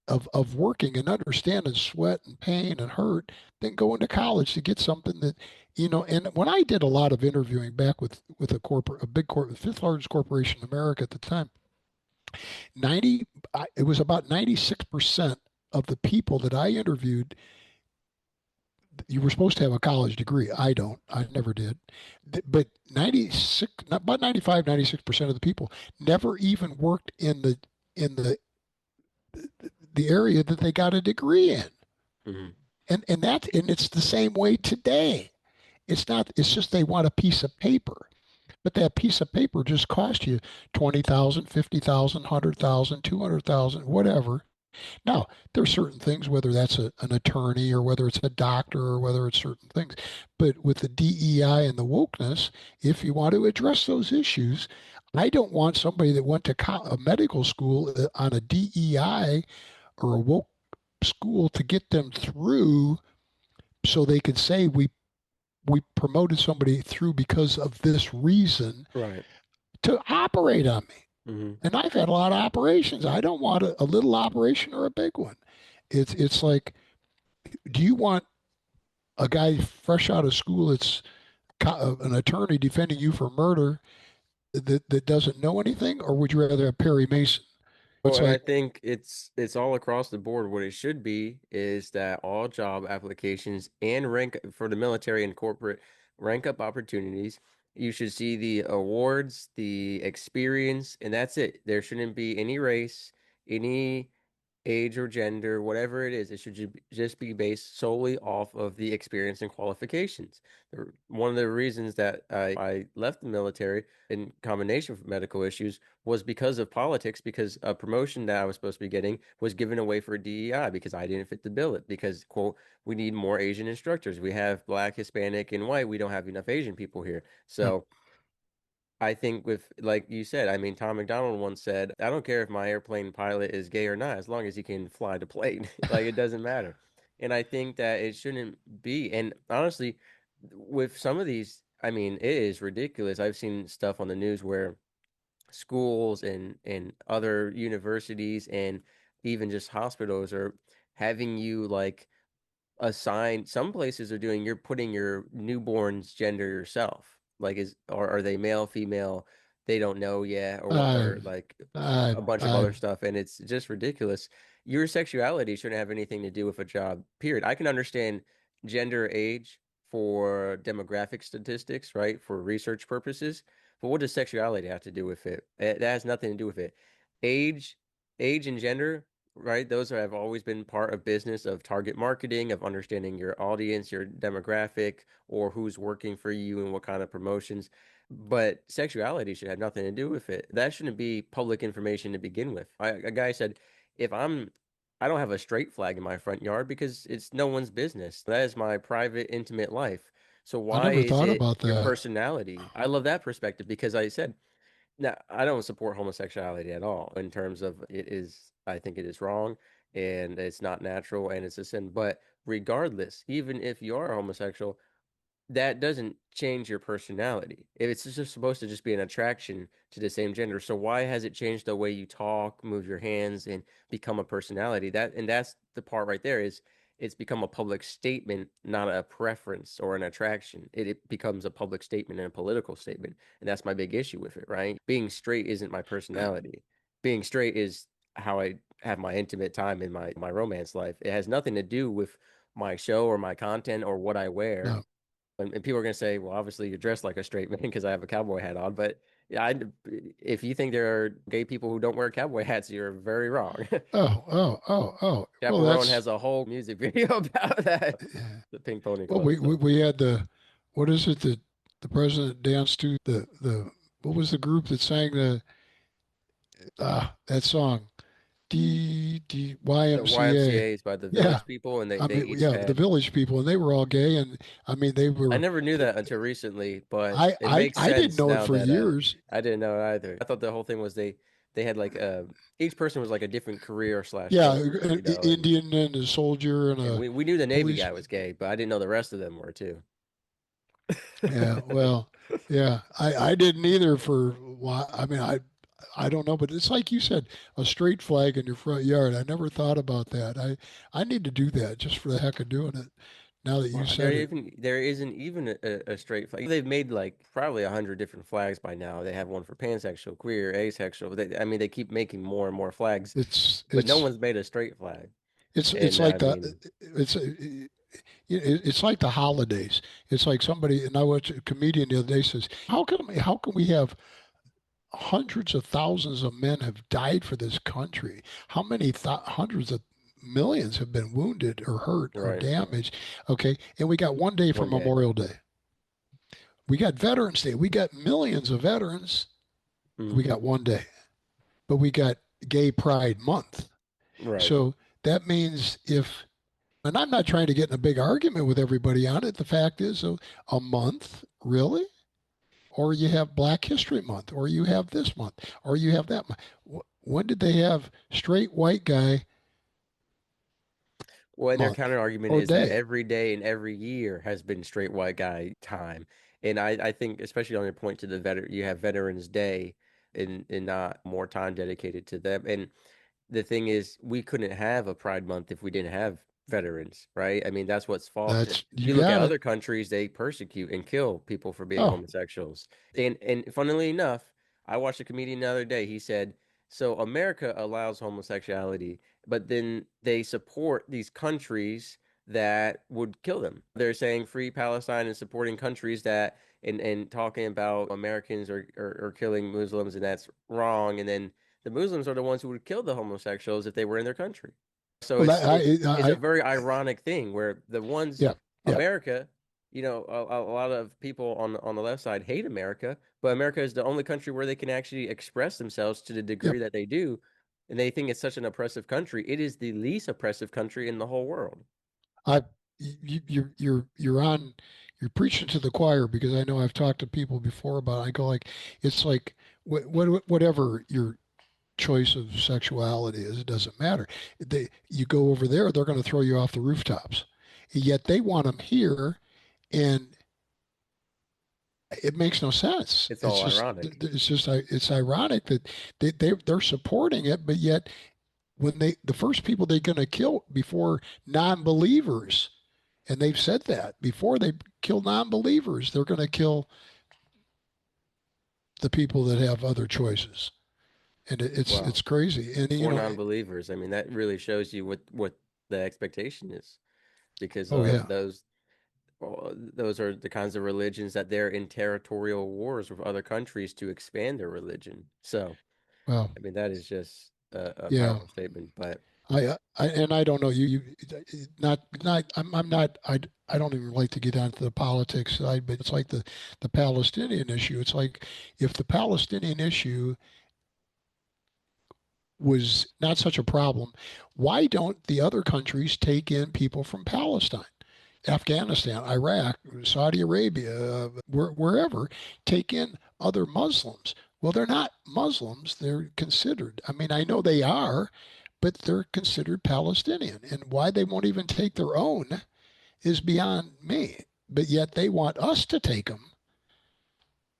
of working and understanding sweat and pain and hurt than going to college to get something that, and when I did a lot of interviewing back with a big corp, fifth largest corporation in America at the time, 90, it was about 96% of the people that I interviewed, you were supposed to have a college degree. I don't. I never did. But 96, about 95, 96% of the people never even worked in the area that they got a degree in. Hmm. And it's the same way today. It's not, it's just they want a piece of paper. But that piece of paper just cost you 20,000, 50,000, 100,000, 200,000, whatever. Now, there are certain things, whether that's an attorney or whether it's a doctor or whether it's certain things. But with the DEI and the wokeness, if you want to address those issues, I don't want somebody that went to a medical school on a DEI or a woke school to get them through so they could say we promoted somebody through because of this reason Right. to operate on me. Hmm. And I've had a lot of operations. I don't want a little operation or a big one. It's like, do you want a guy fresh out of school that's an attorney defending you for murder that doesn't know anything, or would you rather have Perry Mason? Well, It's and I like, think it's all across the board. What it should be is that all job applications and rank for the military and corporate rank up opportunities. You should see the awards, the experience, and that's it. There shouldn't be any race, any age or gender, whatever it is. It should just be based solely off of the experience and qualifications. One of the reasons that I left the military in combination with medical issues was because of politics, because a promotion that I was supposed to be getting was given away for DEI because I didn't fit the bill. Because, quote, we need more Asian instructors. We have black, Hispanic, and white. We don't have enough Asian people here. uh, So I think with like you said, I mean, Tom McDonald once said, I don't care if my airplane pilot is gay or not, as long as he can fly the plane. Like it doesn't matter. And I think that it shouldn't be. And honestly, with some of these, I mean, it is ridiculous. I've seen stuff on the news where schools and other universities and even just hospitals are having you like assign some places are doing you're putting your newborn's gender yourself like is or are they male female they don't know yet or what I, or like I, a bunch of I, other stuff and it's just ridiculous. Your sexuality shouldn't have anything to do with a job, period. I can understand gender, age for demographic statistics, right, for research purposes, but what does sexuality have to do with it? That has nothing to do with it. age age and gender, right? Those have always been part of business of target marketing, of understanding your audience, your demographic, or who's working for you and what kind of promotions. But sexuality should have nothing to do with it. That shouldn't be public information to begin with. A guy said, if I don't have a straight flag in my front yard because it's no one's business. That is my private, intimate life. So I why never is thought it about your that. personality? I love that perspective because I said now, I don't support homosexuality at all in terms of it is, I think it is wrong and it's not natural and it's a sin. But regardless, even if you are homosexual, that doesn't change your personality. If it's just supposed to just be an attraction to the same gender, so why has it changed the way you talk, move your hands, and become a personality? That's the part right there is it's become a public statement, not a preference or an attraction. It becomes a public statement and a political statement, and that's my big issue with it, right? Being straight isn't my personality. Being straight is how I have my intimate time in my romance life. It has nothing to do with my show or my content or what I wear No. and people are going to say, well, obviously you're dressed like a straight man because I have a cowboy hat on. But yeah, if you think there are gay people who don't wear cowboy hats, you're very wrong. Oh, oh, oh, oh. Well, Chaperone that's, has a whole music video about that, the Pink Pony well, Club. So we had what is it that the president danced to? What was the group that sang that song? the YMCA. YMCA is by the Yeah. Village People, and I they mean, each yeah, the had. village people, and they were all gay, and I mean, they I were. never knew that until recently, but it makes I didn't sense know it now for that years. I didn't know it either. I thought the whole thing was they had like each person was like a different career slash Yeah, goal, you an know, Indian and a soldier and and a we knew the Navy police. guy was gay, but I didn't know the rest of them were too. Yeah, well, yeah, I didn't either for why. I mean, I don't know, but it's like you said, a straight flag in your front yard. I never thought about that. I need to do that just for the heck of doing it. Now that you Well, there said it, even there isn't even a straight flag. They've made like probably 100 different flags by now. They have one for pansexual, queer, asexual. I mean, they keep making more and more flags, it's but no it's one's made a straight flag. it's And like I mean, it's like the holidays. It's like somebody, and I watched a comedian the other day says, how can we have hundreds of thousands of men have died for this country? How many hundreds of millions have been wounded or hurt or right, damaged? Okay, and we got one day for one day, Memorial Day. We got Veterans Day. We got millions of veterans. We hmm got one day, but we got Gay Pride Month. right. So that means if, and I'm not trying to get in a big argument with everybody on it. The fact is, a month, really? Or you have Black History Month, or you have this month, or you have that month. When did they have straight white guy Well, their month counter argument or is that day? every day and every year has been straight white guy time. And I think, especially on your point to the you have Veterans Day and not more time dedicated to them. And the thing is, we couldn't have a Pride Month if we didn't have veterans, right? I mean, that's what's fault. If That's, you you look at got it. other countries, they persecute and kill people for being Oh, homosexuals. And funnily enough, I watched a comedian the other day. He said, so America allows homosexuality, but then they support these countries that would kill them. They're saying free Palestine and supporting countries that and talking about Americans are killing Muslims and that's wrong. And then the Muslims are the ones who would kill the homosexuals if they were in their country. So well, it's a very ironic thing where the ones yeah, yeah, America, a lot of people on the left side hate America, but America is the only country where they can actually express themselves to the yeah. degree that they do, and they think it's such an oppressive country. It is the least oppressive country in the whole world. I, you're on, you're preaching to the choir because I know I've talked to people before about it. I go like, it's like whatever your choice of sexuality is, it doesn't matter. You go over there, they're going to throw you off the rooftops. Yet they want them here, and it makes no sense. It's all ironic. It's ironic that they're supporting it, but yet when the first people they're going to kill before non-believers, and they've said that before they kill non-believers, they're going to kill the people that have other choices, and it's Wow. crazy. And For non-believers, I mean, that really shows you what the expectation is because oh yeah, those are the kinds of religions that they're in territorial wars with other countries to expand their religion. So, well, I mean, that is just a yeah. powerful statement. But And I don't know not I'm not I don't even like to get onto the politics side, but it's like the Palestinian issue. It's like if the Palestinian issue was not such a problem, why don't the other countries take in people from Palestine? Afghanistan, Iraq, Saudi Arabia, wherever, take in other Muslims. Well, they're not Muslims. They're considered. I mean, I know they are, but they're considered Palestinian. And why they won't even take their own is beyond me. But yet they want us to take them.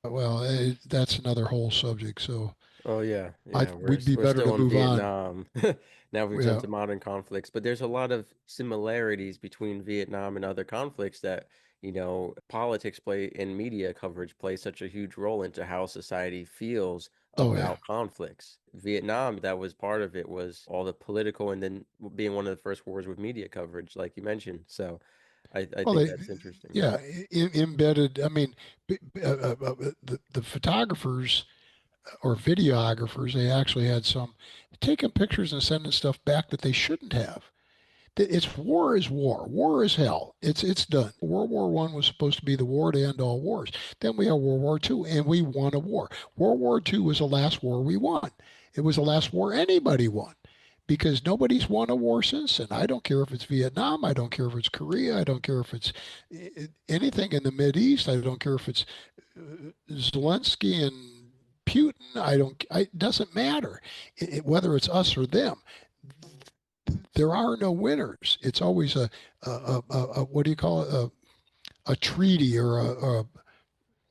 Well, that's another whole subject. So oh yeah, yeah, we'd be we're better to still in move on. Vietnam. Now we've Yeah. jumped to modern conflicts, but there's a lot of similarities between Vietnam and other conflicts that, politics play and media coverage play such a huge role into how society feels Oh yeah. about conflicts. Vietnam, that was part of it was all the political and then being one of the first wars with media coverage, like you mentioned. So I Well, think that's interesting. yeah, embedded. I mean, the photographers or videographers, they actually had some taking pictures and sending stuff back that they shouldn't have. It's war is war. War is hell. It's done. World War I was supposed to be the war to end all wars. Then we had World War II, and we won a war. World War II was the last war we won. It was the last war anybody won because nobody's won a war since then. I don't care if it's Vietnam. I don't care if it's Korea. I don't care if it's anything in the Mid East. I don't care if it's Zelensky and Putin. It doesn't matter whether it's us or them. There are no winners. It's always a what do you call it? A treaty or a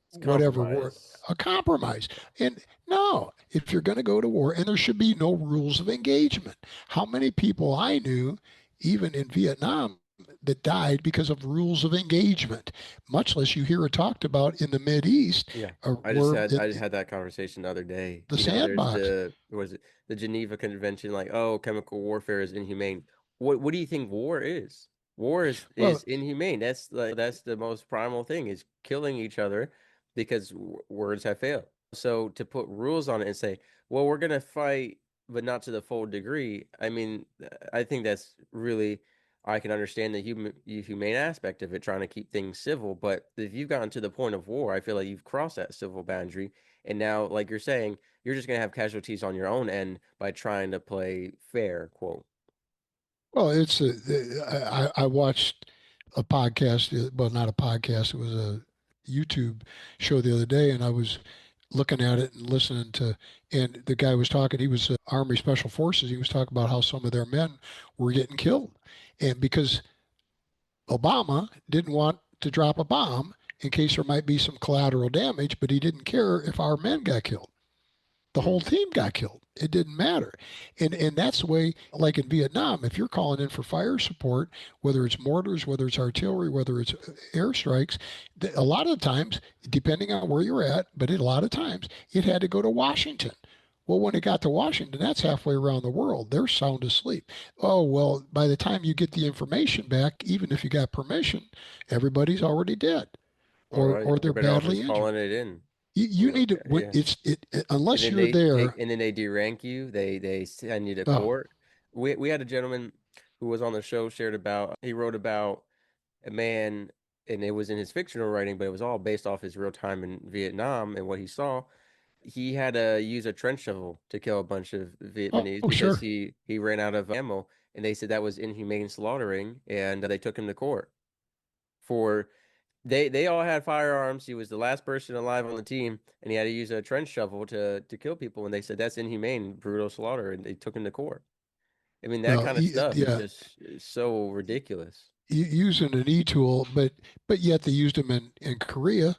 It's whatever word, compromise. a compromise. And No, if you're going to go to war, and there should be no rules of engagement. How many people I knew, even in Vietnam, that died because of rules of engagement, much less you hear it talked about in the Mid East, Yeah. where I just had that conversation the other day. the There's sandbox. what was it, the Geneva Convention, like, oh, chemical warfare is inhumane. What do you think war is? War is Well, inhumane. That's the most primal thing is killing each other because words have failed. So to put rules on it and say, well, we're gonna fight, but not to the full degree. I mean, I think that's really I can understand the humane aspect of it, trying to keep things civil. But if you've gotten to the point of war, I feel like you've crossed that civil boundary, and now, like you're saying, you're just gonna have casualties on your own end by trying to play fair, quote. well, I watched a podcast, well, not a podcast, it was a YouTube show the other day, and I was looking at it and listening to, and the guy was talking, he was Army Special Forces, he was talking about how some of their men were getting killed. And because Obama didn't want to drop a bomb in case there might be some collateral damage, but he didn't care if our men got killed. The whole Mm. team got killed. It didn't matter. And that's the way, like in Vietnam, if you're calling in for fire support, whether it's mortars, whether it's artillery, whether it's airstrikes, a lot of times, depending on where you're at, but a lot of times it had to go to Washington. Well, when it got to Washington, that's halfway around the world. They're sound asleep. Oh, well, by the time you get the information back, even if you got permission, everybody's already dead All right, or you're they're better off badly just injured. calling it in. You need to, Yeah. And unless then you're there. they derank you. They send you to Oh, court. We had a gentleman who was on the show shared about he wrote about a man, and it was in his fictional writing, but it was all based off his real time in Vietnam and what he saw. He had to use a trench shovel to kill a bunch of Vietnamese oh, because sure. he ran out of ammo, and they said that was inhumane slaughtering, and they took him to court for they all had firearms. He was the last person alive on the team, and he had to use a trench shovel to kill people. And they said that's inhumane, brutal slaughter, and they took him to court. I mean, that Well, kind of stuff is yeah, just so ridiculous. using an e-tool, but yet they used them in Korea.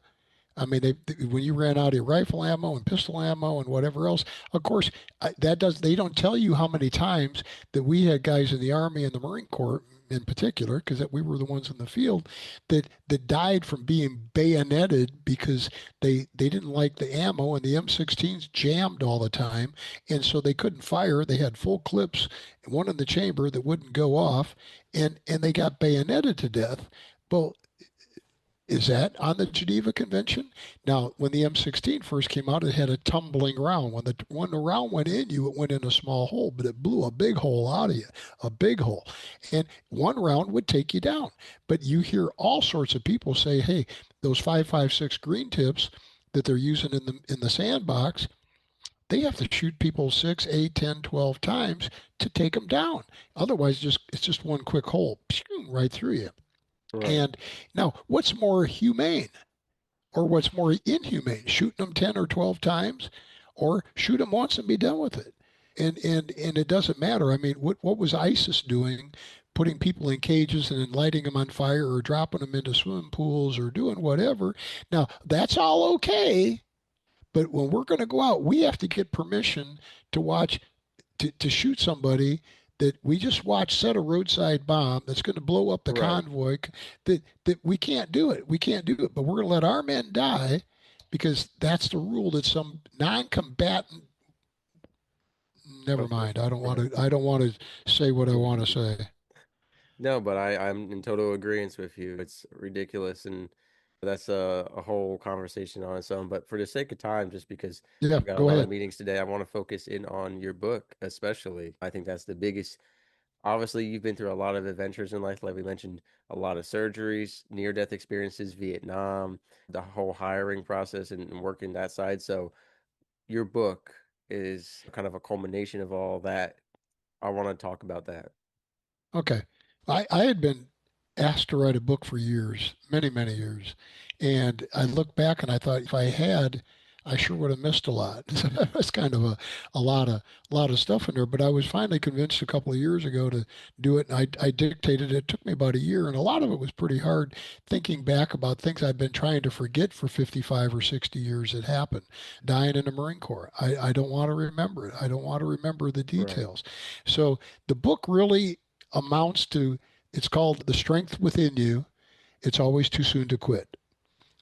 I mean, when you ran out of rifle ammo and pistol ammo and whatever else, of course, that does. They don't tell you how many times that we had guys in the Army and the Marine Corps in particular, because we were the ones in the field that died from being bayoneted because they didn't like the ammo and the M16s jammed all the time, and so they couldn't fire. They had full clips, one in the chamber that wouldn't go off, and they got bayoneted to death. Well, is that on the Geneva Convention? Now, when the M16 first came out, it had a tumbling round. When the round went in you, it went in a small hole, but it blew a big hole out of you, a big hole. And one round would take you down. But you hear all sorts of people say, "Hey, those 5.56 green tips that they're using in the sandbox, they have to shoot people 6, 8, 10, 12 times to take them down. Otherwise, it's just one quick hole, right through you." Right. And now, what's more humane or what's more inhumane? Shooting them 10 or 12 times or shoot them once and be done with it? And it doesn't matter. I mean, what was ISIS doing? Putting people in cages and then lighting them on fire or dropping them into swimming pools or doing whatever. Now, that's all okay. But when we're going to go out, we have to get permission to watch to shoot somebody that we just watched set a roadside bomb that's going to blow up the Right. convoy. That we can't do it. We can't do it. But we're going to let our men die because that's the rule that some non-combatant. Never Okay. mind. I don't want Right. to. I don't want to say what I want to say. No, but I'm in total agreement with you. It's ridiculous, and that's a whole conversation on its own. But for the sake of time, just because Yeah, I've got a go lot of ahead. meetings today, I want to focus in on your book, especially. I think that's the biggest. Obviously, you've been through a lot of adventures in life, like we mentioned, a lot of surgeries, near-death experiences, Vietnam, the whole hiring process and working that side. So your book is kind of a culmination of all that. I want to talk about that. Okay. I had been asked to write a book for years, many, many years. And I look back and I thought if I had, I sure would have missed a lot. That's kind of a lot of stuff in there. But I was finally convinced a couple of years ago to do it, and I dictated it. It took me about a year, and a lot of it was pretty hard thinking back about things I've been trying to forget for 55 or 60 years that happened. Dying in the Marine Corps. I don't want to remember it. I don't want to remember the Right. details. So the book really amounts to, it's called The Strength Within You. It's Always Too Soon to Quit.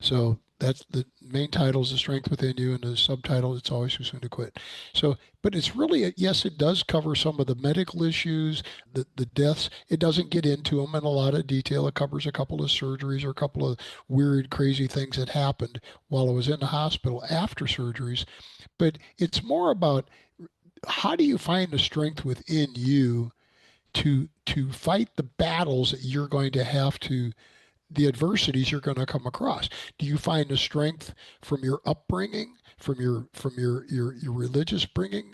So that's the main title is The Strength Within You, and the subtitle, It's Always Too Soon to Quit. So, but it's really, yes, it does cover some of the medical issues, the deaths. It doesn't get into them in a lot of detail. It covers a couple of surgeries or a couple of weird, crazy things that happened while I was in the hospital after surgeries. But it's more about how do you find the strength within you to fight the battles that you're going to have to, the adversities you're going to come across. Do you find the strength from your upbringing, from your religious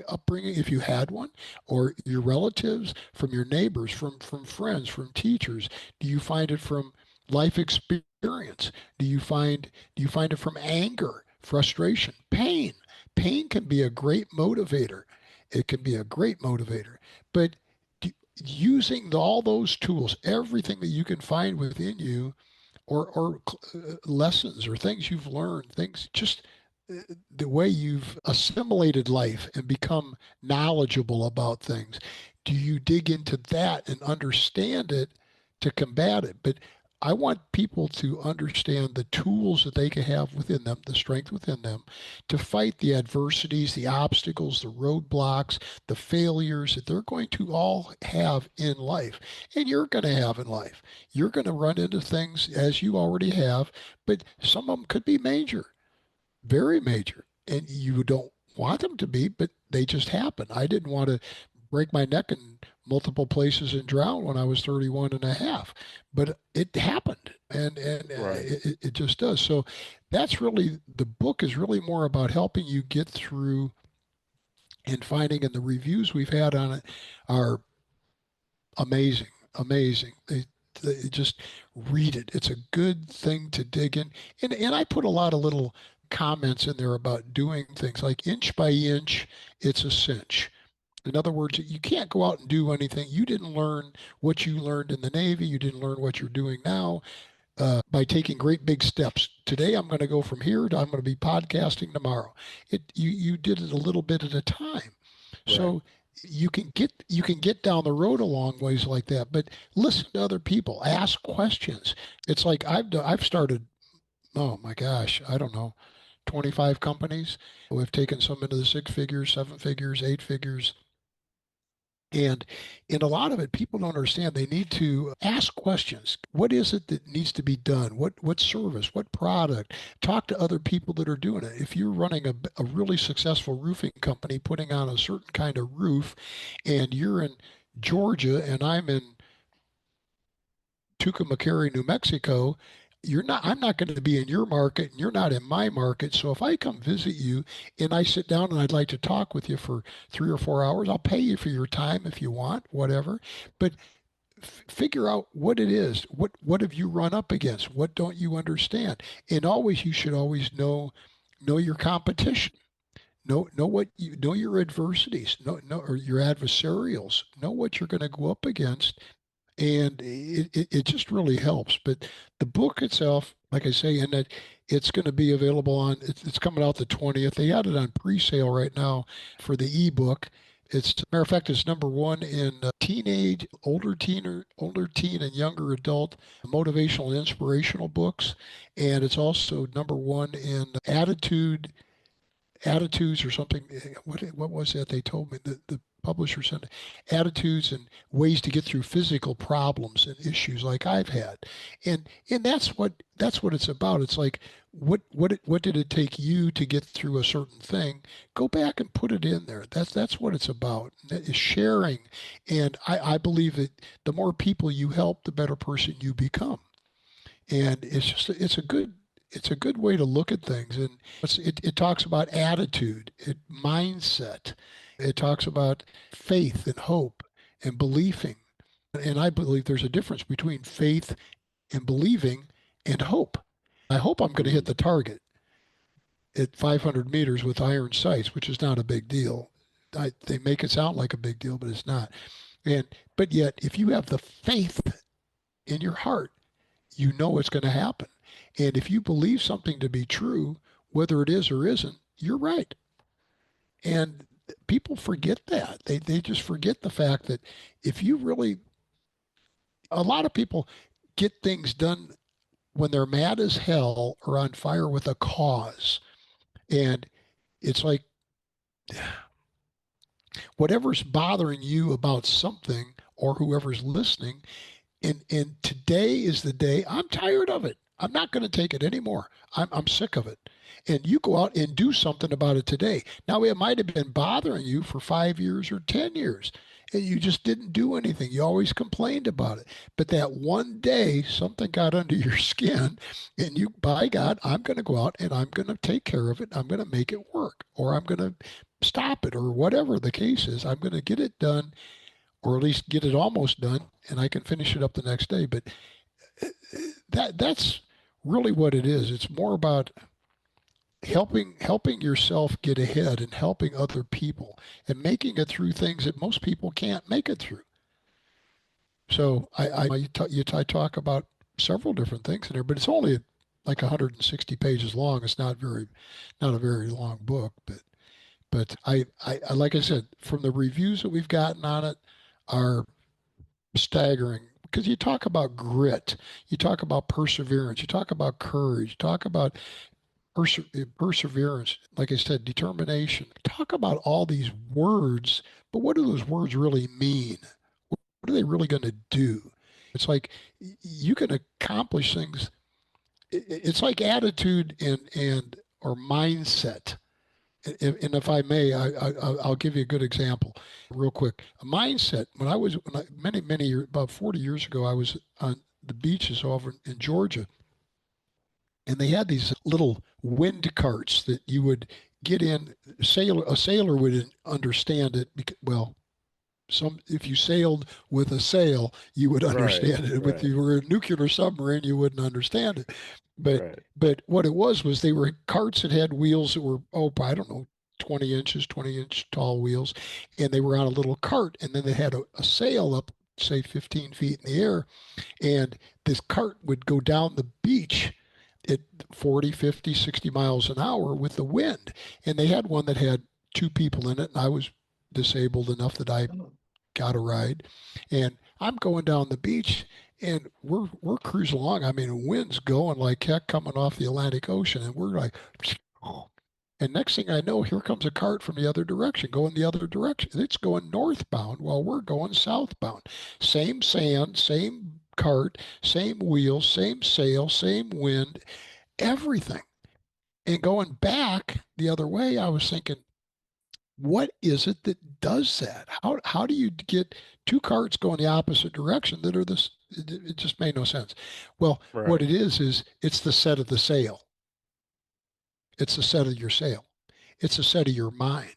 upbringing, if you had one, or your relatives, from your neighbors, from friends, from teachers? Do you find it from life experience? Do you find it from anger, frustration, pain? Pain can be a great motivator. It can be a great motivator, but using all those tools, everything that you can find within you, or lessons or things you've learned, things just the way you've assimilated life and become knowledgeable about things. Do you dig into that and understand it to combat it? But I want people to understand the tools that they can have within them, the strength within them, to fight the adversities, the obstacles, the roadblocks, the failures that they're going to all have in life, and you're going to have in life. You're going to run into things as you already have, but some of them could be major, very major, and you don't want them to be, but they just happen. I didn't want to break my neck in multiple places and drown when I was 31 and a half, but it happened, and Right. it just does. So that's really, the book is really more about helping you get through and finding, and the reviews we've had on it are amazing, amazing. They just read it. It's a good thing to dig in. And I put a lot of little comments in there about doing things like inch by inch, it's a cinch. In other words, you can't go out and do anything. You didn't learn what you learned in the Navy. You didn't learn what you're doing now by taking great big steps. Today, I'm going to go from here to I'm going to be podcasting tomorrow. You did it a little bit at a time. Right. So you can get down the road a long ways like that, but listen to other people, ask questions. It's like I've started, oh my gosh, I don't know, 25 companies. We've taken some into the six figures, seven figures, eight figures. And in a lot of it, people don't understand. They need to ask questions. What is it that needs to be done? What service? What product? Talk to other people that are doing it. If you're running a really successful roofing company, putting on a certain kind of roof, and you're in Georgia and I'm in Tucumcari, New Mexico, I'm not going to be in your market and you're not in my market. So if I come visit you and I sit down and I'd like to talk with you for 3 or 4 hours, I'll pay you for your time if you want, whatever. But figure out what it is. What have you run up against? What don't you understand? And always, you should always know your competition. Know your adversities. Know or your adversarials. Know what you're going to go up against, and it just really helps. But the book itself, like I say, and that it's going to be available on, it's coming out the 20th. They had it on pre-sale right now for the ebook. It's, matter of fact, it's number one in teenage, older teen and younger adult motivational and inspirational books, and it's also number one in attitudes or something. What was that they told me? The publisher said attitudes and ways to get through physical problems and issues like I've had, and that's what it's about. It's like what did it take you to get through a certain thing? Go back and put it in there. That's what it's about. Is sharing, and I believe that the more people you help, the better person you become. And it's a good way to look at things. And it talks about attitude, mindset. It talks about faith and hope and believing. And I believe there's a difference between faith and believing and hope. I hope I'm going to hit Mm. the target. at 500 meters with iron sights, which is not a big deal. They make it sound like a big deal, but it's not. And but yet, if you have the faith in your heart, you know it's going to happen. And if you believe something to be true, whether it is or isn't, you're right. And people forget that. They just forget the fact that if you really, a lot of people get things done when they're mad as hell or on fire with a cause. And it's like whatever's bothering you about something or whoever's listening, and today is the day. I'm tired of it. I'm not going to take it anymore. I'm sick of it. And you go out and do something about it today. Now, it might have been bothering you for 5 years or 10 years, and you just didn't do anything. You always complained about it. But that one day, something got under your skin, and you, by God, I'm going to go out and I'm going to take care of it. I'm going to make it work, or I'm going to stop it, or whatever the case is. I'm going to get it done, or at least get it almost done, and I can finish it up the next day. But that's really what it is. It's more about helping yourself get ahead and helping other people and making it through things that most people can't make it through. So I talk about several different things in there, but it's only like 160 pages long. It's not a very long book, but I like I said, from the reviews that we've gotten on it are staggering, because you talk about grit, you talk about perseverance, you talk about courage, you talk about perseverance, like I said, determination. Talk about all these words, but what do those words really mean? What are they really going to do? It's like you can accomplish things. It's like attitude and or mindset. And if I may, I'll give you a good example real quick. A mindset. Many years, about 40 years ago, I was on the beaches over in Georgia, and they had these little wind carts that you would get in. A sailor would understand it because, well, if you sailed with a sail, you would Right, understand it. If right, you were a nuclear submarine, you wouldn't understand it. But right, but what it was they were carts that had wheels that were, oh, I don't know, 20 inch tall wheels, and they were on a little cart, and then they had a sail up, say 15 feet in the air, and this cart would go down the beach at 40, 50, 60 miles an hour with the wind. And they had one that had two people in it, and I was disabled enough that I got a ride. And I'm going down the beach, and we're cruising along. I mean, the wind's going like heck coming off the Atlantic Ocean, and we're like, and next thing I know, here comes a cart from the other direction, going the other direction. It's going northbound while we're going southbound. Same sand, same cart, same wheels, same sail, same wind, everything. And going back the other way, I was thinking, what is it that does that? How do you get two carts going the opposite direction that are this? It just made no sense. Well, what right. it is it's the set of the sail. It's the set of your sail. It's a set of your mind.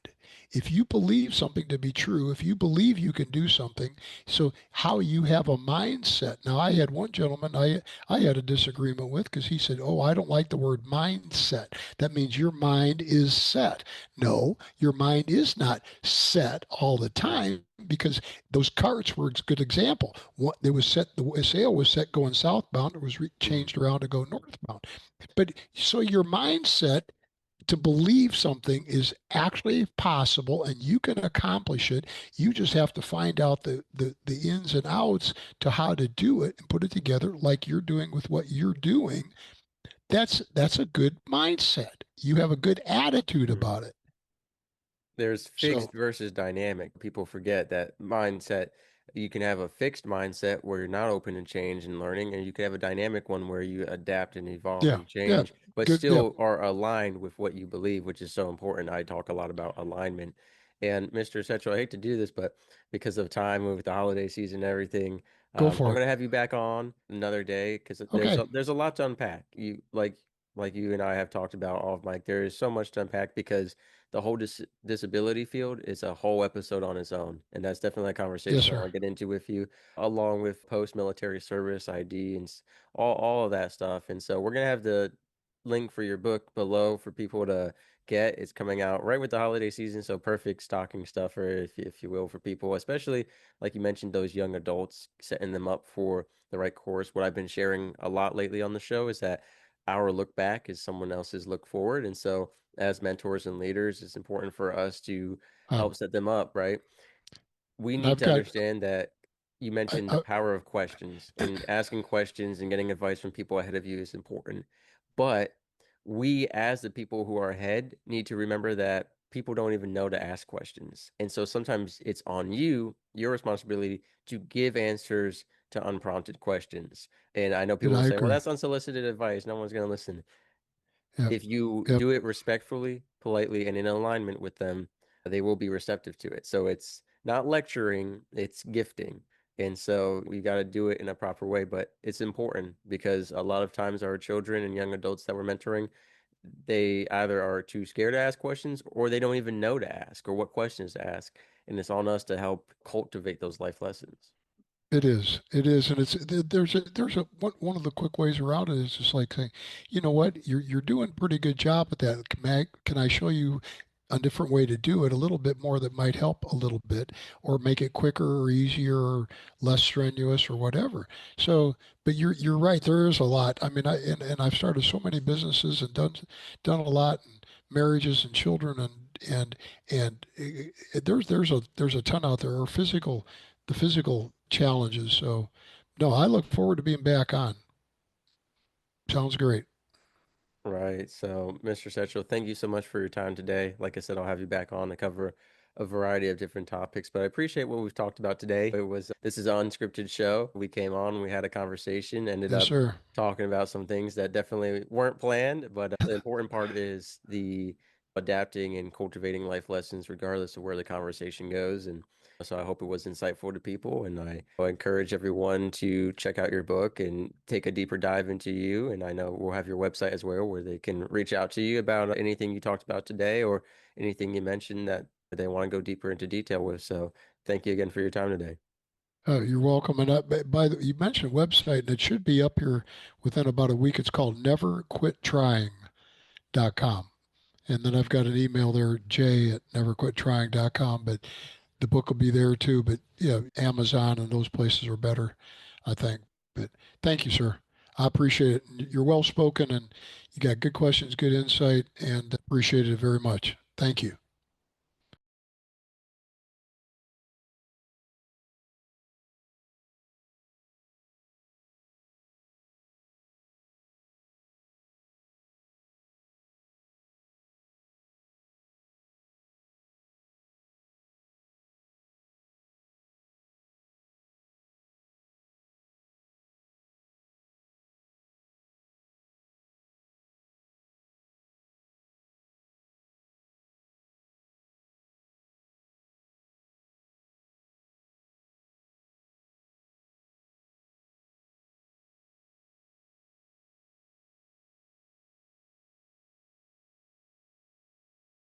If you believe something to be true, if you believe you can do something, so how you have a mindset. Now, I had one gentleman I had a disagreement with because he said, "Oh, I don't like the word mindset. That means your mind is set." No, your mind is not set all the time because those carts were a good example. What they was set, the sail was set going southbound. It was Mm, changed around to go northbound. But so your mindset to believe something is actually possible and you can accomplish it. You just have to find out the ins and outs to how to do it and put it together like you're doing with what you're doing. That's a good mindset. You have a good attitude mm. about it. There's So fixed versus dynamic. People forget that mindset. You can have a fixed mindset where you're not open to change and learning, and you can have a dynamic one where you adapt and evolve yeah, and yeah, change, but good, yeah. still are aligned with what you believe, which is so important. I talk a lot about alignment. And Mr. Setchell, I hate to do this, but because of time with the holiday season and everything, Go I'm for it. gonna have you back on another day because Okay. there's a lot to unpack. Like you and I have talked about off mic. There is so much to unpack because the whole disability field is a whole episode on its own. And that's definitely a Yes, conversation I sir. want to get into with you, along with post military service ID and all of that stuff. And so we're going to have link for your book below for people to get. It's coming out right with the holiday season, so perfect stocking stuffer, if you will, for people, especially like you mentioned, those young adults, setting them up for the right course. What I've been sharing a lot lately on the show is that our look back is someone else's look forward. And so, as mentors and leaders, it's important for us to help Um, set them up, right? We and need I've to got, understand that you I, mentioned the I, power of questions, and asking questions and getting advice from people ahead of you is important. But we, as the people who are ahead, need to remember that people don't even know to ask questions. And so sometimes it's on you, your responsibility to give answers to unprompted questions. And I know people and will I say, well, agree. that's unsolicited advice. No one's going to listen. Yep. If you Yep. do it respectfully, politely, and in alignment with them, they will be receptive to it. So it's not lecturing, it's gifting. And so we got to do it in a proper way, but it's important because a lot of times our children and young adults that we're mentoring, they either are too scared to ask questions or they don't even know to ask or what questions to ask. And it's on us to help cultivate those life lessons. It is. It is, and there's a one of the quick ways around it is just like saying, you know what, you're doing a pretty good job at that. Can I show you a different way to do it, a little bit more that might help a little bit, or make it quicker or easier or less strenuous or whatever. So, but you're right. There is a lot. I mean, and I've started so many businesses and done a lot in marriages and children and there's a ton out there. Or the physical challenges. So, no, I look forward to being back on. Sounds great. Right. So, Mr. Setchell, thank you so much for your time today. Like I said, I'll have you back on to cover a variety of different topics, but I appreciate what we've talked about today. This is an unscripted show. We came on, we had a conversation, ended Yes, up sir. talking about some things that definitely weren't planned, but the important part is the adapting and cultivating life lessons regardless of where the conversation goes. And so I hope it was insightful to people, and I encourage everyone to check out your book and take a deeper dive into you. And I know we'll have your website as well, where they can reach out to you about anything you talked about today or anything you mentioned that they want to go deeper into detail with. So thank you again for your time today. You're welcome. And you mentioned a website, and it should be up here within about a week. It's called neverquittrying.com. And then I've got an email there, jay@neverquittrying.com. But the book will be there too. But yeah, Amazon and those places are better, I think. But thank you, sir. I appreciate it. You're well spoken and you got good questions, good insight, and appreciate it very much. Thank you.